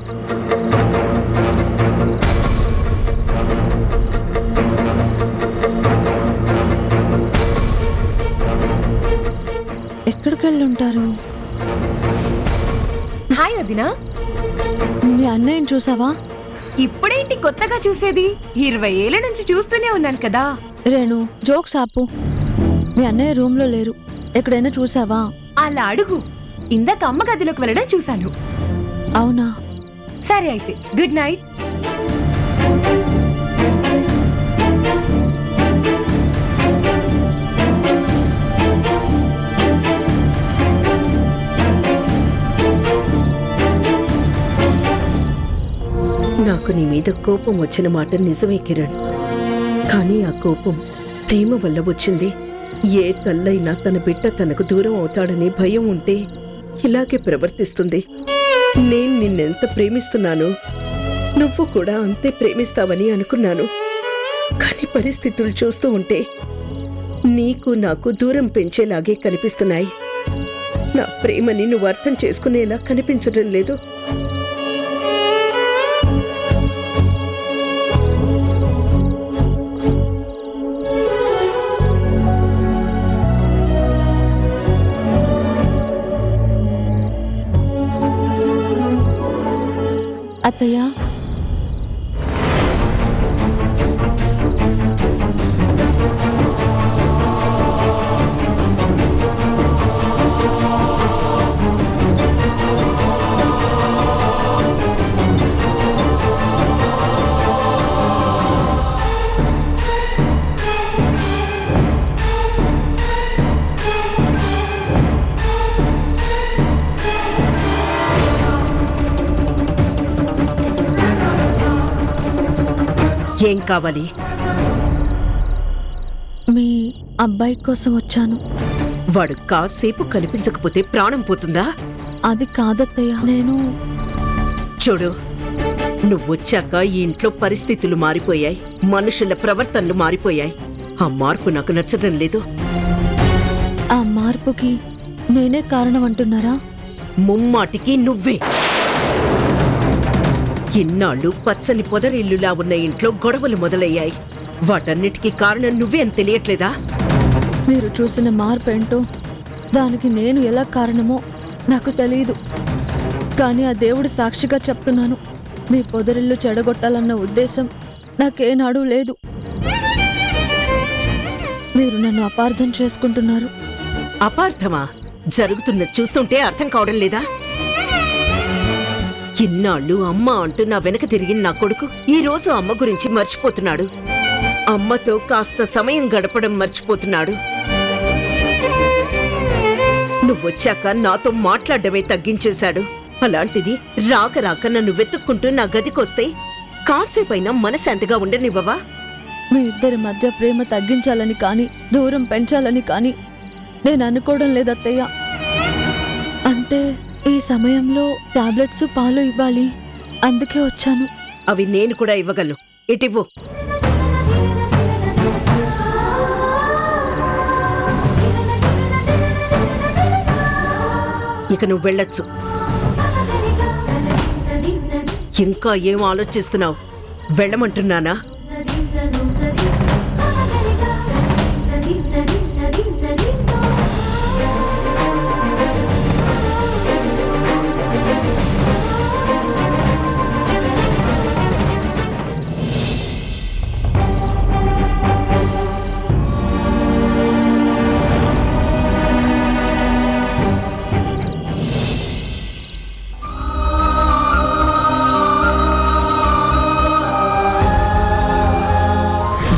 ఎక్కడికి వెళ్ళి ఉంటారు? హాయ్ వదినా. మీ అన్నయ్యని చూసావా? ఇప్పుడేంటి కొత్తగా చూసేది? 20 ఏళ్ల నుంచి చూస్తూనే ఉన్నాను కదా. రేణు, జోక్స్ ఆపు. మీ అన్నయ్య రూమ్లో లేరు. ఎక్కడైనా చూసావా? అలా అడుగు. ఇందాక అమ్మ గదిలోకి వెళ్ళడం చూశాను. అవునా? సరే అయితే గుడ్ నైట్. నాకు నీ మీద కోపం వచ్చిన మాట నిజమే కిరణ్, కానీ ఆ కోపం ప్రేమ వల్ల వచ్చింది. ఏ తల్లైనా తన బిడ్డ తనకు దూరం అవుతాడని భయం ఉంటే ఇలాగే ప్రవర్తిస్తుంది. నేను నిన్నెంత ప్రేమిస్తున్నానో నువ్వు కూడా అంతే ప్రేమిస్తావని అనుకున్నాను. కానీ పరిస్థితులు చూస్తూ ఉంటే నీకు నాకు దూరం పెంచేలాగే కనిపిస్తున్నాయి. నా ప్రేమని నువ్వు అర్థం చేసుకునేలా కనిపించడం లేదు. అత్తయ్య, ఏం కావాలి? మీ అబ్బాయి కోసం వచ్చాను. వాడు కాసేపు కనిపించకపోతే ప్రాణం పోతుందా? అది కాదత్తయ్య, నేను చూడు, నువ్వొచ్చాక ఈ ఇంట్లో పరిస్థితులు మారిపోయాయి, మనుషుల ప్రవర్తనలు మారిపోయాయి. ఆ మార్పు నాకు నచ్చడం లేదు. ఆ మార్పుకి నేనే కారణం అంటున్నారా? ముమ్మాటికి నువ్వే. ఇన్నాళ్ళు పచ్చని పొదరిల్లులా ఉన్న ఇంట్లో గొడవలు మొదలయ్యాయి. వాటన్నిటికీ కారణం నువ్వే అని తెలియట్లేదా? మీరు చూసిన మార్పు ఏంటో, దానికి నేను ఎలా కారణమో నాకు తెలియదు. కానీ ఆ దేవుడి సాక్షిగా చెప్తున్నాను, మీ పొదరిల్లు చెడగొట్టాలన్న ఉద్దేశం నాకేనాడూ లేదు. మీరు నన్ను అపార్థం చేసుకుంటున్నారు. అపార్థమా? జరుగుతున్నది చూస్తుంటే అర్థం కావడం లేదా? ఇన్నాళ్ళు అమ్మ అంటూ నా వెనక తిరిగిన నా కొడుకు ఈ రోజు అమ్మ గురించి మర్చిపోతున్నాడు. అమ్మతో కాస్త సమయం గడపడం మర్చిపోతున్నాడు. నువ్వొచ్చాక నాతో మాట్లాడడమే తగ్గించేశాడు. అలాంటిది రాక రాక నన్ను వెతుక్కుంటూ నా గదికొస్తే కాసేపైనా మనశాంతిగా ఉండనివ్వవా? మీ ఇద్దరి మధ్య ప్రేమ తగ్గించాలని కానీ దూరం పెంచాలని కానీ నేను అనుకోవడం లేదత్తయ్య. అంటే ఈ సమయంలో టాబ్లెట్స్ పాలు ఇవ్వాలి, అందుకే వచ్చాను. అవి నేను కూడా ఇవ్వగలను. ఇటివ్వు. ఇక నువ్వు వెళ్ళొచ్చు. ఇంకా ఏం ఆలోచిస్తున్నావు? వెళ్ళమంటున్నానా?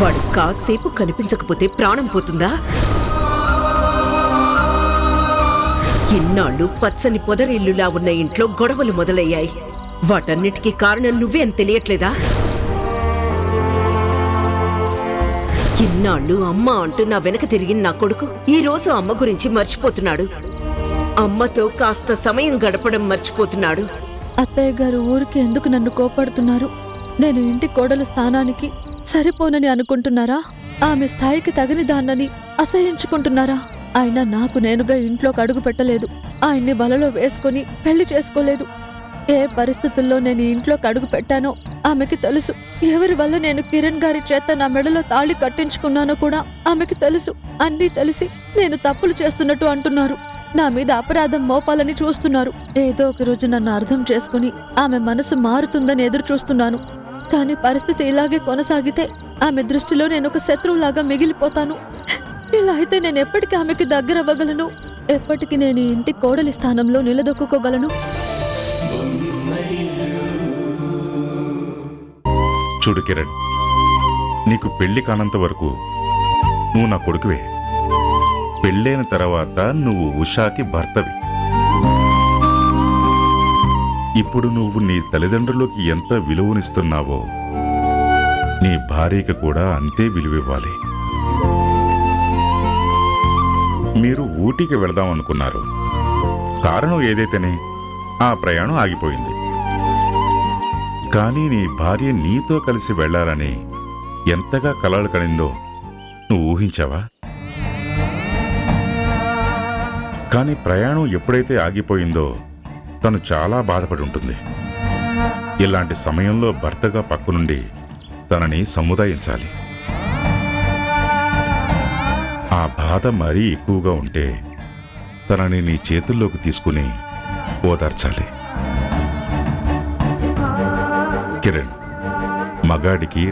వాడు కాసేపు కనిపించకపోతే ప్రాణం పోతుందా? ఇన్నాళ్ళు పచ్చని పొదరిల్లులా ఉన్న ఇంట్లో గొడవలు మొదలయ్యాయి. వాటన్నిటికీ కారణం నువ్వే అని తెలియట్లేదా? ఇన్నాళ్ళు అమ్మ అంటూ నా వెనక తిరిగిన నా కొడుకు ఈ రోజు అమ్మ గురించి మర్చిపోతున్నాడు. అమ్మతో కాస్త సమయం గడపడం మర్చిపోతున్నాడు. అత్తయ్య గారు ఊరికి ఎందుకు నన్ను కోపడుతున్నారు? నేను ఇంటి కోడల స్థానానికి సరిపోనని అనుకుంటున్నారా? ఆమె స్థాయికి తగిన దాన్నని అసహించుకుంటున్నారా? అయినా నాకు నేనుగా ఇంట్లోకి అడుగు పెట్టలేదు. ఆయన్ని బలలో వేసుకుని పెళ్లి చేసుకోలేదు. ఏ పరిస్థితుల్లో నేను ఇంట్లోకి అడుగు పెట్టానో ఆమెకి తెలుసు. ఎవరి వల్ల నేను కిరణ్ గారి చేత నా మెడలో తాళి కట్టించుకున్నానో కూడా ఆమెకి తెలుసు. అన్నీ తెలిసి నేను తప్పులు చేస్తున్నట్టు అంటున్నారు. నా మీద అపరాధం మోపాలని చూస్తున్నారు. ఏదో ఒక రోజు నన్ను అర్థం చేసుకుని ఆమె మనసు మారుతుందని ఎదురు చూస్తున్నాను. కానీ పరిస్థితి ఇలాగే కొనసాగితే ఆమె దృష్టిలో నేను ఒక శత్రువులాగా మిగిలిపోతాను. ఇలా అయితే నేను ఎప్పటికీ ఆమెకి దగ్గర అవ్వగలను? ఎప్పటికీ నేను ఈ ఇంటి కోడలి స్థానంలో నిలదొక్కుకోగలను? చూడు కిరణ్, నీకు పెళ్లి కానంత వరకు నువ్వు నా కొడుకువే. పెళ్ళైన తర్వాత నువ్వు ఉషాకి భర్తవి. ఇప్పుడు నువ్వు నీ తల్లిదండ్రులకి ఎంత విలువనిస్తున్నావో నీ భార్యకి కూడా అంతే విలువివ్వాలి. మీరు ఊటీకి వెళదాం అనుకున్నారు. కారణం ఏదైతేనే ఆ ప్రయాణం ఆగిపోయింది. కానీ నీ భార్య నీతో కలిసి వెళ్లాలని ఎంతగా కలలు కనిందో నువ్వు ఊహించావా? కానీ ప్రయాణం ఎప్పుడైతే ఆగిపోయిందో తను చాలా బాధపడి ఉంటుంది. ఇలాంటి సమయంలో భర్తగా పక్కనుండి తనని సముదాయించాలి. ఆ బాధ మరీ ఎక్కువగా ఉంటే తనని నీ చేతుల్లోకి తీసుకుని ఓదార్చాలి. కిరణ్, మగాడికి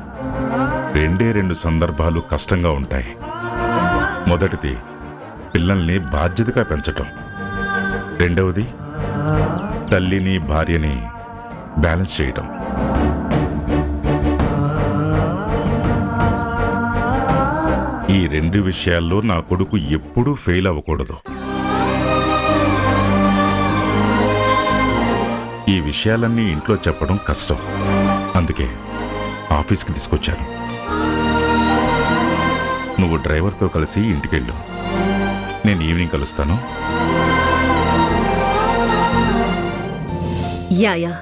రెండు సందర్భాలు కష్టంగా ఉంటాయి. మొదటిది పిల్లల్ని బాధ్యతగా పెంచటం. రెండవది తల్లిని భార్యని బ్యాలెన్స్ చేయటం. ఈ రెండు విషయాల్లో నా కొడుకు ఎప్పుడూ ఫెయిల్ అవ్వకూడదు. ఈ విషయాలన్నీ ఇంట్లో చెప్పడం కష్టం. అందుకే ఆఫీస్కి తీసుకొచ్చాను. నువ్వు డ్రైవర్తో కలిసి ఇంటికెళ్ళు. నేను ఈవినింగ్ కలుస్తాను. యాయా,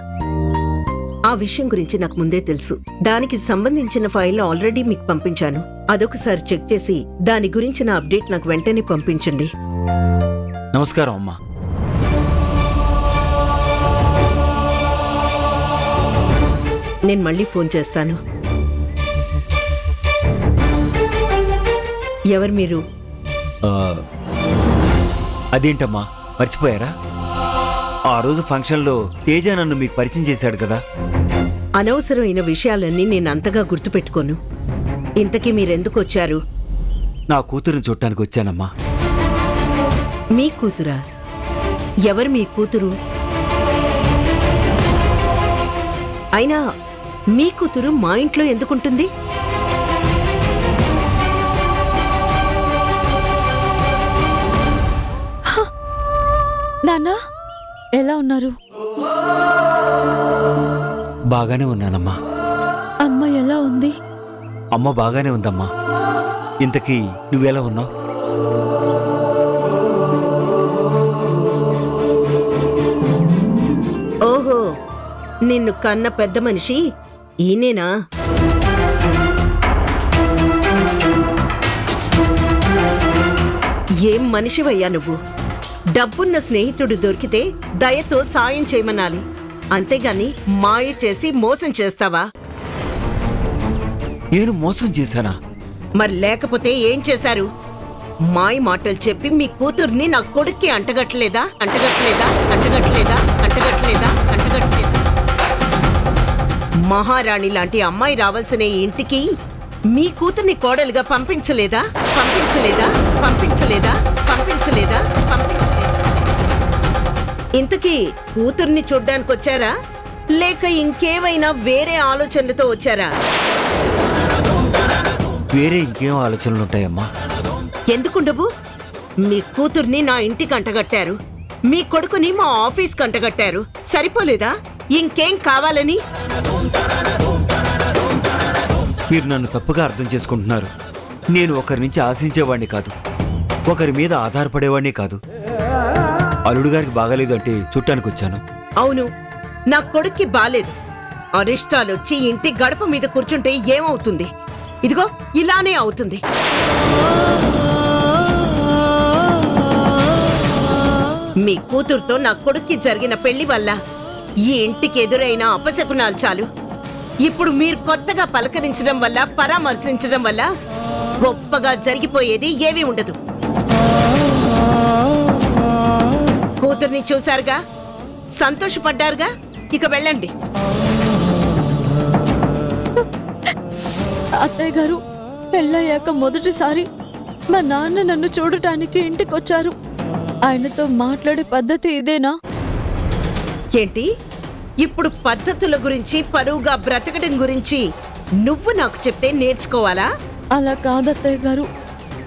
ఆ విషయం గురించి నాకు ముందే తెలుసు. దానికి సంబంధించిన ఫైల్ ఆల్రెడీ మీకు పంపించాను. అదొకసారి చెక్ చేసి దాని గురించిన అప్డేట్ నాకు వెంటనే పంపించండి. నమస్కారం అమ్మా. నేను మళ్ళీ ఫోన్ చేస్తాను. ఎవరు మీరు? అదేంటమ్మా, మర్చిపోయారా? ఆ రోజు ఫంక్షన్లో తేజ నన్ను మీకు పరిచయం చేశాడు కదా. అనవసరమైన విషయాలన్నీ నేను అంతగా గుర్తుపెట్టుకోను. ఇంతకీ మీరెందుకు వచ్చారు? నా కూతురుని చూడటానికి వచ్చానమ్మా. మీ కూతురా? ఎవరు మీ కూతురు? అయినా మీ కూతురు మా ఇంట్లో ఎందుకుంటుంది? నాన్న, ఎలా ఉన్నారు? బాగానే ఉన్నానమ్మా. అమ్మ ఎలా ఉంది? అమ్మ బాగానే ఉందమ్మా. ఇంతకీ నువ్వెలా ఉన్నావు? ఓహో, నిన్ను కన్న పెద్ద మనిషి ఈయనేనా? ఏం మనిషివయ్యా నువ్వు? డబ్బున్న స్నేహితుడు దొరికితే దయతో సాయం చేయమనాలి, అంతేగాని మాయ చేసి మోసం చేస్తావా? నేను మోసం చేశానా? మరి లేకపోతే ఏం చేశారు? మాయ మాటలు చెప్పి మీ కూతుర్ని నా కొడుక్కి అంటగట్టలేదా? అంటగట్టలేదా? అంటగట్టలేదా? అంటగట్టలేదా? అంటగట్టలేదా? మహారాణి లాంటి అమ్మాయి రావాల్సిన ఈ ఇంటికి మీ కూతుర్ని కోడలుగా పంపించలేదా? పంపించలేదా? పంపించలేదా? పంపించలేదా? పంపించలేదా? ఇంతకీ కూతుర్ని చూడ్డానికి వచ్చారా, లేక ఇంకేమైనా వేరే ఆలోచనలతో వచ్చారా? వేరే ఇంకేం ఆలోచనలుంటాయమ్మా? ఎందుకుండవు? మీ కూతుర్ని నా ఇంటికి అంటగట్టారు, మీ కొడుకుని మా ఆఫీస్ కంటగట్టారు. సరిపోలేదా? ఇంకేం కావాలని? మీరు నన్ను తప్పుగా అర్థం చేసుకుంటున్నారు. నేను ఒకరి నుంచి ఆశించేవాడిని కాదు, ఒకరి మీద ఆధారపడేవాడిని కాదు. అల్లుడు గారికి బాగాలేదు అంటే చుట్టానికి వచ్చాను. అవును, నా కొడుక్కి బాలేదు. అరిష్టాలొచ్చి ఇంటి గడప మీద కూర్చుంటే ఏమవుతుంది? ఇదిగో ఇలానే అవుతుంది. మీ కూతురుతో నా కొడుక్కి జరిగిన పెళ్లి వల్ల ఈ ఇంటికి ఎదురైన అపశకునాలు చాలు. ఇప్పుడు మీరు కొత్తగా పలకరించడం వల్ల, పరామర్శించడం వల్ల గొప్పగా జరిగిపోయేది ఏమీ ఉండదు. కూతుర్ని చూశారుగా, సంతోషపడ్డారుగా, ఇక వెళ్ళండి. అత్తయ్య గారు, పెళ్ళయ్యాక మొదటిసారి మా నాన్న నన్ను చూడటానికి ఇంటికొచ్చారు. ఆయనతో మాట్లాడే పద్ధతి ఇదేనా? ఏంటి ఇప్పుడు పద్ధతుల గురించి, పరువుగా బ్రతకడం గురించి నువ్వు నాకు చెప్తే నేర్చుకోవాలా? అలా కాదత్తయ్య గారు,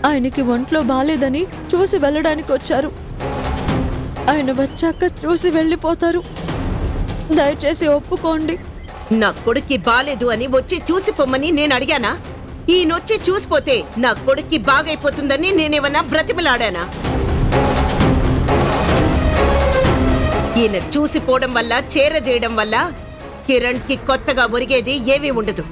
ఆయనకి ఒంట్లో బాలేదని చూసి వెళ్ళడానికి వచ్చారు. ఆయన వచ్చాక చూసి వెళ్ళిపోతారు. దయచేసి ఒప్పుకోండి. నా కొడుక్కి బాలేదు అని వచ్చి చూసి పొమ్మని నేను అడిగానా? ఈయనొచ్చి చూసిపోతే నా కొడుక్కి బాగైపోతుందని నేనేమన్నా బ్రతిమలాడానా? ఈయన చూసిపోవడం వల్ల, చేరజేయడం వల్ల కిరణ్ కి కొత్తగా ఒరిగేది ఏమీ ఉండదు.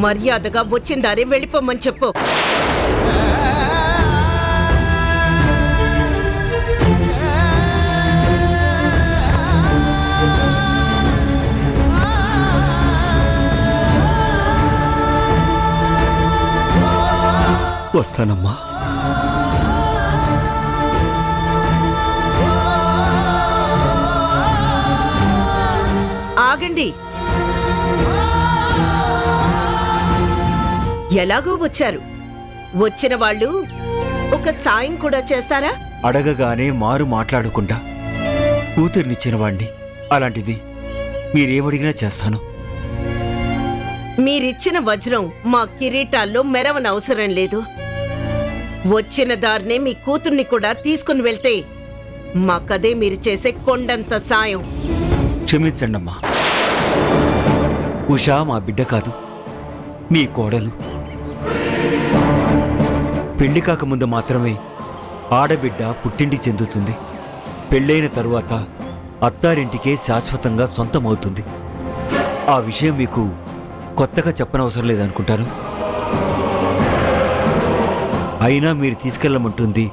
మర్యాదగా వచ్చిందారే వెళ్ళిపోమ్మని చెప్పు. వస్తానమ్మా. ఆగండి. ఎలాగో వచ్చారు. వచ్చిన వాళ్ళు ఒక సాయం కూడా చేస్తారా? అడగగానే మారు మాట్లాడకుండా కూతుర్నిచ్చిన వాణ్ణి. అలాంటిది మీరేమడిగినా చేస్తాను. మీరిచ్చిన వజ్రం మా కిరీటాల్లో మెరవనవసరం లేదు. వచ్చిన దారినే మీ కూతుర్ని కూడా తీసుకుని వెళ్తే మాకదే మీరు చేసే కొండంత సాయం. క్షమించండమ్మా. ఉషా మా బిడ్డ కాదు, మీ కోడలు. పెళ్లి కాకముందు మాత్రమే ఆడబిడ్డ పుట్టింటి చెందుతుంది. పెళ్ళైన తరువాత అత్తారింటికే శాశ్వతంగా సొంతమవుతుంది. ఆ విషయం మీకు కొత్తగా చెప్పనవసరం లేదనుకుంటాను. అయినా మీరు తీసుకెళ్ళమంటుంది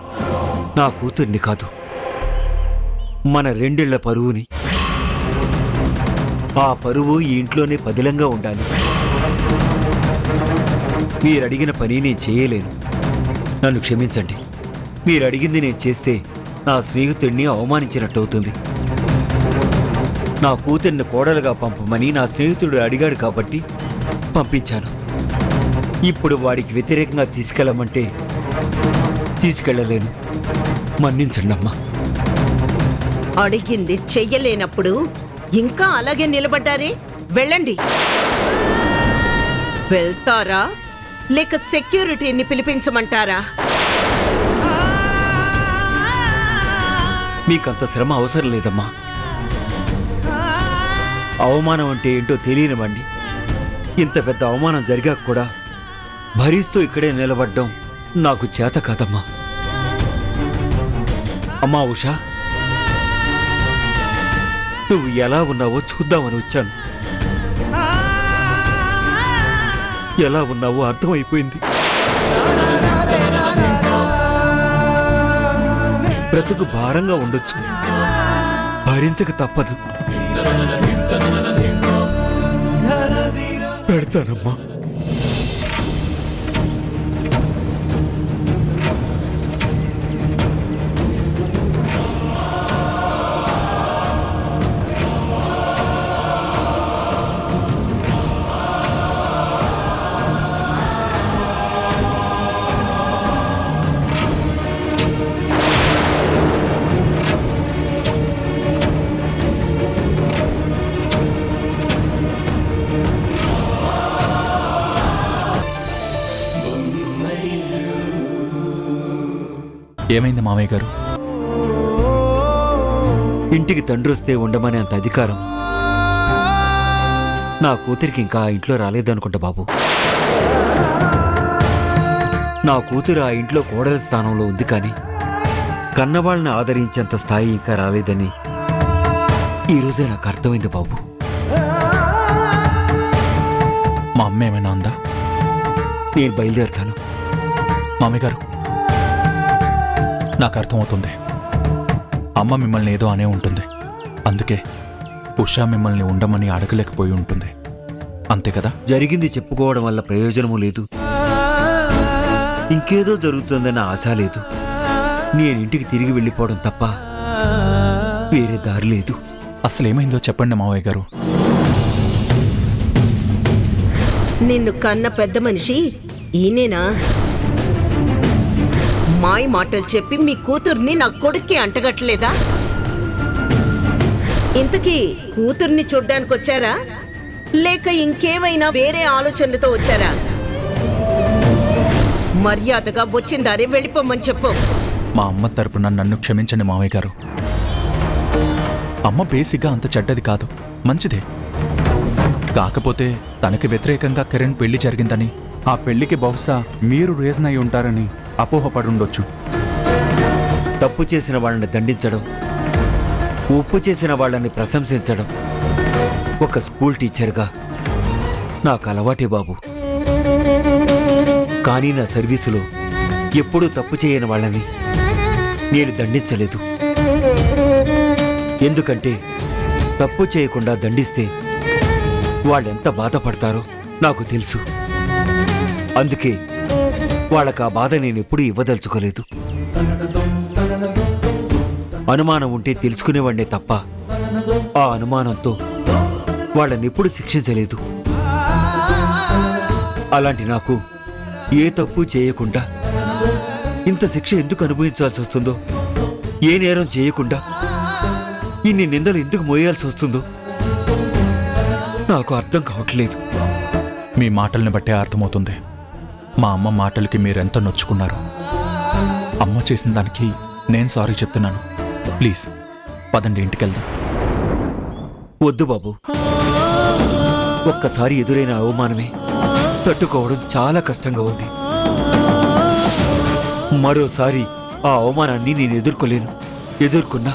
నా కూతుర్ని కాదు, మన రెండిళ్ల పరువుని. ఆ పరువు ఈ ఇంట్లోనే పదిలంగా ఉండాలి. మీరడిగిన పని నేను చేయలేను. నన్ను క్షమించండి. మీరడిగింది నేను చేస్తే నా స్నేహితుడిని అవమానించినట్టవుతుంది. నా కూతుర్ని కోడలుగా పంపమని నా స్నేహితుడు అడిగాడు కాబట్టి పంపించాను. ఇప్పుడు వాడికి వ్యతిరేకంగా తీసుకెళ్ళమంటే తీసుకెళ్ళలేను. మన్నించండి అమ్మా. అడిగింది చెయ్యలేనప్పుడు ఇంకా అలాగే నిలబడ్డారే? వెళ్ళండి. వెళ్తారా లేక సెక్యూరిటీని పిలిపించమంటారా? మీకంత శ్రమ అవసరం లేదమ్మా. అవమానం అంటే ఏంటో తెలియనివ్వండి. ఇంత పెద్ద అవమానం జరిగాక కూడా భరిస్తూ ఇక్కడే నిలబడ్డం నాకు చేత కాదమ్మా. అమ్మా ఉషా, నువ్వు ఎలా ఉన్నావో చూద్దామని వచ్చాను. ఎలా ఉన్నావో అర్థమైపోయింది. బ్రతుకు భారంగా ఉండొచ్చు, భరించక తప్పదు. పెడతానమ్మా. ఏమైంది మామయ్య గారు? ఇంటికి తండ్రి వస్తే ఉండమనే అంత అధికారం నా కూతురికి ఇంకా ఆ ఇంట్లో రాలేదనుకుంటా బాబు. నా కూతురు ఆ ఇంట్లో కోడల స్థానంలో ఉంది, కానీ కన్నవాళ్ళని ఆదరించేంత స్థాయి ఇంకా రాలేదని ఈరోజే నాకు అర్థమైంది బాబు. మా అమ్మ ఏమైనా ఉందా? నేను బయలుదేరుతాను. మామయ్య గారు, నాకు అర్థమవుతుంది. అమ్మ మిమ్మల్ని ఏదో అనే ఉంటుంది. అందుకే ఉషా మిమ్మల్ని ఉండమని అడగలేకపోయి ఉంటుంది. అంతే కదా? జరిగింది చెప్పుకోవడం వల్ల ప్రయోజనము లేదు, ఇంకేదో జరుగుతుందన్న ఆశ లేదు. నేను ఇంటికి తిరిగి వెళ్ళిపోవడం తప్ప వేరే దారి లేదు. అసలు ఏమైందో చెప్పండి మావయ్య గారు. నిన్ను కన్న పెద్ద మనిషి ఈయనేనా? మాయ మాటలు చెప్పి మీ కూతుర్ని నా కొడుక్కి అంటగట్టలేదా? ఇంతకీ కూతుర్ని చూడ్డానికి వచ్చారా, లేక ఇంకేమైనా వేరే ఆలోచనలతో వచ్చారా? మర్యాదగా వచ్చిందారే వెళ్ళిపోమని చెప్పు. మా అమ్మ తరపున నన్ను క్షమించండి మావయ్య గారు. అమ్మ బేసిక్గా అంత చెడ్డది కాదు, మంచిదే. కాకపోతే తనకి వ్యతిరేకంగా కిరణ్ పెళ్లి జరిగిందని, ఆ పెళ్లికి బహుశా మీరు రీజన్ అయి ఉంటారని అపోహపడుండొచ్చు. తప్పు చేసిన వాళ్ళని దండించడం, ఉప్పు చేసిన వాళ్ళని ప్రశంసించడం ఒక స్కూల్ టీచర్గా నాకు అలవాటే బాబు. కానీ నా సర్వీసులో ఎప్పుడూ తప్పు చేయని వాళ్ళని నేను దండించలేదు. ఎందుకంటే తప్పు చేయకుండా దండిస్తే వాళ్ళెంత బాధపడతారో నాకు తెలుసు. అందుకే వాళ్ళకు ఆ బాధ నేను ఎప్పుడూ ఇవ్వదలుచుకోలేదు. అనుమానం ఉంటే తెలుసుకునేవాడినే తప్ప ఆ అనుమానంతో వాళ్ళనెప్పుడు శిక్షించలేదు. అలాంటి నాకు ఏ తప్పు చేయకుండా ఇంత శిక్ష ఎందుకు అనుభవించాల్సి వస్తుందో, ఏ నేరం చేయకుండా ఇన్ని నిందలు ఎందుకు మోయాల్సి వస్తుందో నాకు అర్థం కావట్లేదు. మీ మాటల్ని బట్టే అర్థమవుతుంది మా అమ్మ మాటలకి మీరెంత నొచ్చుకున్నారు. అమ్మ చేసిన దానికి నేను సారీ చెప్తున్నాను. ప్లీజ్ పదండి, ఇంటికెళ్దాం. వద్దు బాబు, ఒక్కసారి ఎదురైన అవమానమే తట్టుకోవడం చాలా కష్టంగా ఉంది. మరోసారి ఆ అవమానాన్ని నేను ఎదుర్కోలేను. ఎదుర్కొన్నా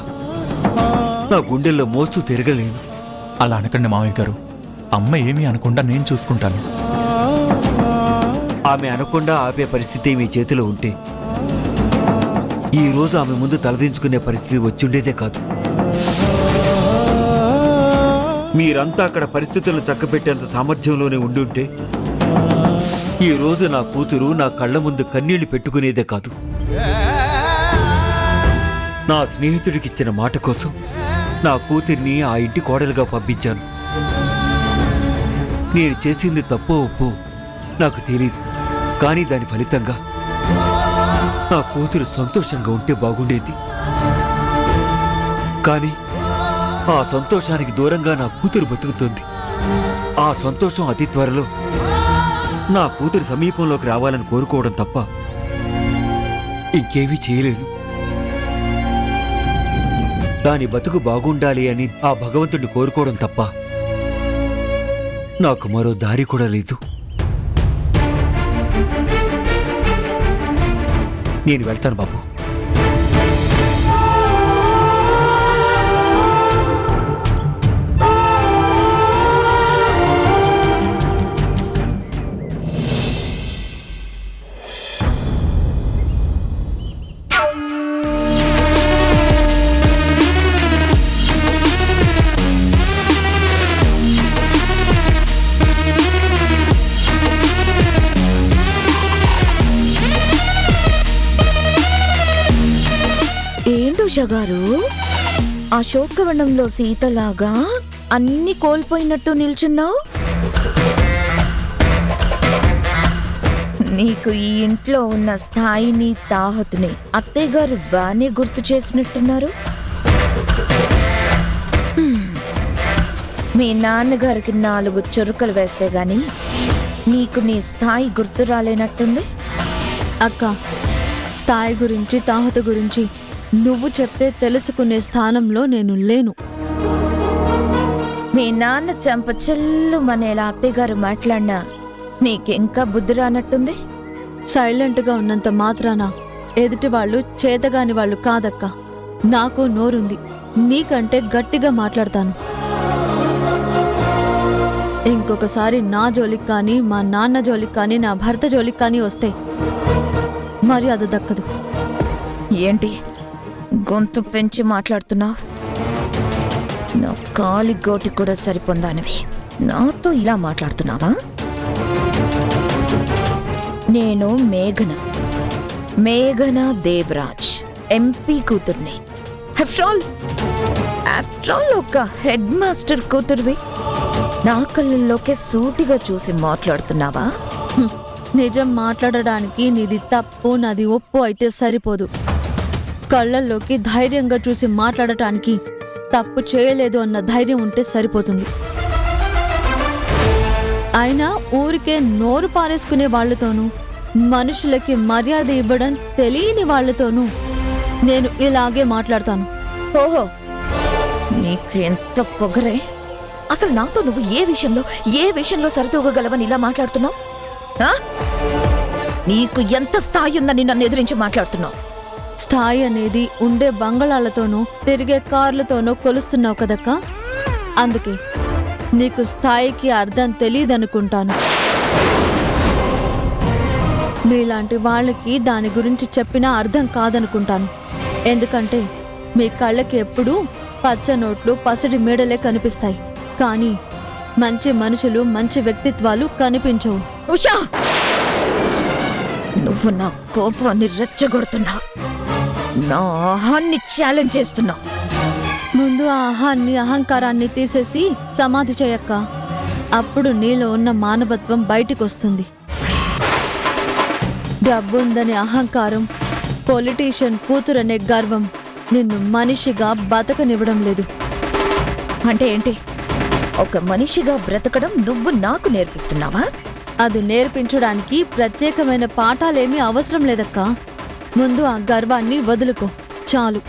నా గుండెల్లో మోస్తూ తిరగలేను. అలా అనకండి మావయ్య గారు. అమ్మ ఏమీ అనకుండా నేను చూసుకుంటాను. ఆమె అనకుండా ఆపే పరిస్థితి మీ చేతిలో ఉంటే ఈ రోజు ఆమె ముందు తలదించుకునే పరిస్థితి వచ్చిండేదే కాదు. మీరంతా అక్కడ పరిస్థితులను చక్కబెట్టేంత సామర్థ్యంలోనే ఉండుంటే ఈ రోజు నా కూతురు నా కళ్ళ ముందు కన్నీళ్లు పెట్టుకునేదే కాదు. నా స్నేహితుడికిచ్చిన మాట కోసం నా కూతుర్ని ఆ ఇంటి కోడలుగా పంపించాను. నేను చేసింది తప్పో ఒప్పో నాకు తెలీదు, కానీ దాని ఫలితంగా నా కూతురు సంతోషంగా ఉంటే బాగుండేది. కానీ ఆ సంతోషానికి దూరంగా నా కూతురు బతుకుతుంది. ఆ సంతోషం అతి త్వరలో నా కూతురు సమీపంలోకి రావాలని కోరుకోవడం తప్ప ఇంకేమీ చేయలేను. దాని బతుకు బాగుండాలి అని ఆ భగవంతుడిని కోరుకోవడం తప్ప నాకు మరో దారి కూడా లేదు. నేను వెళ్తాను బాబు. ఉష గారు, ఆ శోకవనంలో సీతలాగా అన్ని కోల్పోయినట్టు నిల్చున్నావు. నీకు ఈ ఇంట్లో ఉన్న స్థాయిని తాహతుని అత్తయ్య గారు బానే గుర్తు చేసినట్టున్నారు. మీ నాన్నగారికి 4 చురుకలు వేస్తే గాని నీకు నీ స్థాయి గుర్తు రాలేనట్టుంది. అక్క, స్థాయి గురించి తాహత గురించి నువ్వు చెప్తే తెలుసుకునే స్థానంలో నేను లేను. మీ నాన్న చంప చెల్లు మనేలా అత్తయ్యగారు మాట్లాడినా నీకింకా బుద్ధి రానట్టుంది. సైలెంట్గా ఉన్నంత మాత్రాన ఎదుటి వాళ్ళు చేతగాని వాళ్ళు కాదక్క. నాకు నోరుంది, నీకంటే గట్టిగా మాట్లాడతాను. ఇంకొకసారి నా జోలికి కానీ, మా నాన్న జోలికి కానీ, నా భర్త జోలికి కానీ వస్తే మర్యాద దక్కదు. ఏంటి గొంతు పెంచి మాట్లాడుతున్నావు? నా కాలి గోటి కూడా సరిపొందానివి నాతో ఇలా మాట్లాడుతున్నావా? నేను మేఘన దేవరాజ్, ఎంపీ కూతుర్ని. ఆఫ్టర్ ఆల్ ఒక హెడ్ మాస్టర్ కూతుర్వి నా కళ్ళల్లోకే సూటిగా చూసి మాట్లాడుతున్నావా? హ్మ్. నిజం మాట్లాడడానికి నీది తప్పు నాది ఒప్పు అయితే సరిపోదు. కళ్ళల్లోకి ధైర్యంగా చూసి మాట్లాడటానికి తప్పు చేయలేదు అన్న ధైర్యం ఉంటే సరిపోతుంది. అయినా ఊరికే నోరు పారేసుకునే వాళ్లతోనూ, మనుషులకి మర్యాద ఇవ్వడం తెలియని వాళ్లతోనూ నేను ఇలాగే మాట్లాడతాను. ఓహో, నీకెంత పొగరే! అసలు నాతో నువ్వు ఏ విషయంలో సరితూగగలవని ఇలా మాట్లాడుతున్నావు? నీకు ఎంత స్థాయి ఉందని నన్ను ఎదిరించి మాట్లాడుతున్నావు? స్థాయి అనేది ఉండే బంగళాలతోనూ తిరిగే కార్లతోనూ కొలుస్తున్నావు కదక్క. అందుకే నీకు స్థాయికి అర్థం తెలియదనుకుంటాను. మీలాంటి వాళ్ళకి దాని గురించి చెప్పినా అర్థం కాదనుకుంటాను. ఎందుకంటే మీ కళ్ళకి ఎప్పుడూ పచ్చ నోట్లు పసిడి మేడలే కనిపిస్తాయి, కానీ మంచి మనుషులు మంచి వ్యక్తిత్వాలు కనిపించవు. ఉషా, నువ్వు నా కోపాన్ని రెచ్చగొడుతున్నావు, నా ఆహాన్ని ఛాలెంజ్ చేస్తున్నావు. ముందు ఆ ఆహాన్ని అహంకారాన్ని తీసేసి సమాధి చేయక్క. అప్పుడు నీలో ఉన్న మానవత్వం బయటికొస్తుంది. డబ్బుందనే అహంకారం, పొలిటీషియన్ కూతురనే గర్వం నిన్ను మనిషిగా బతకనివ్వడం లేదు. అంటే ఏంటి? ఒక మనిషిగా బ్రతకడం నువ్వు నాకు నేర్పిస్తున్నావా? అది నేర్పించడానికి ప్రత్యేకమైన పాఠాలేమీ అవసరం లేదక్క. ముందు ఆ గర్వాన్ని వదులుకో చాలు.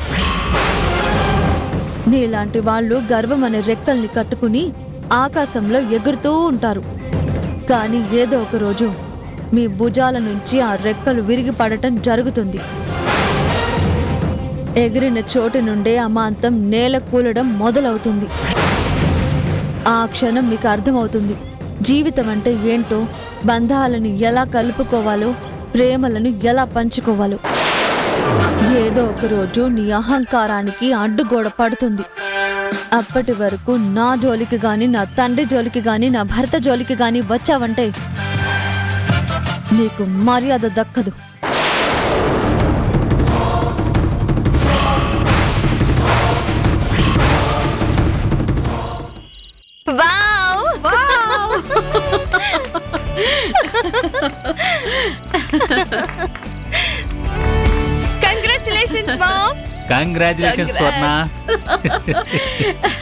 నీలాంటి వాళ్ళు గర్వం అనే రెక్కల్ని కట్టుకుని ఆకాశంలో ఎగురుతూ ఉంటారు. కానీ ఏదో ఒక రోజు మీ భుజాల నుంచి ఆ రెక్కలు విరిగి పడటం జరుగుతుంది. ఎగిరిన చోటు నుండే అమాంతం నేల కూలడం మొదలవుతుంది. ఆ క్షణం మీకు అర్థమవుతుంది జీవితం అంటే ఏంటో, బంధాలను ఎలా కలుపుకోవాలో, ప్రేమలను ఎలా పంచుకోవాలో. ఏదో ఒక రోజు నీ అహంకారానికి అడ్డుగోడ పడుతుంది. అప్పటి వరకు నా జోలికి గాని, నా తండ్రి జోలికి గాని, నా భర్త జోలికి గాని వచ్చావంటే నీకు మర్యాద దక్కదు. Congratulations ma'am. కంగ్రాచులేషన్స్ స్వర్ణ.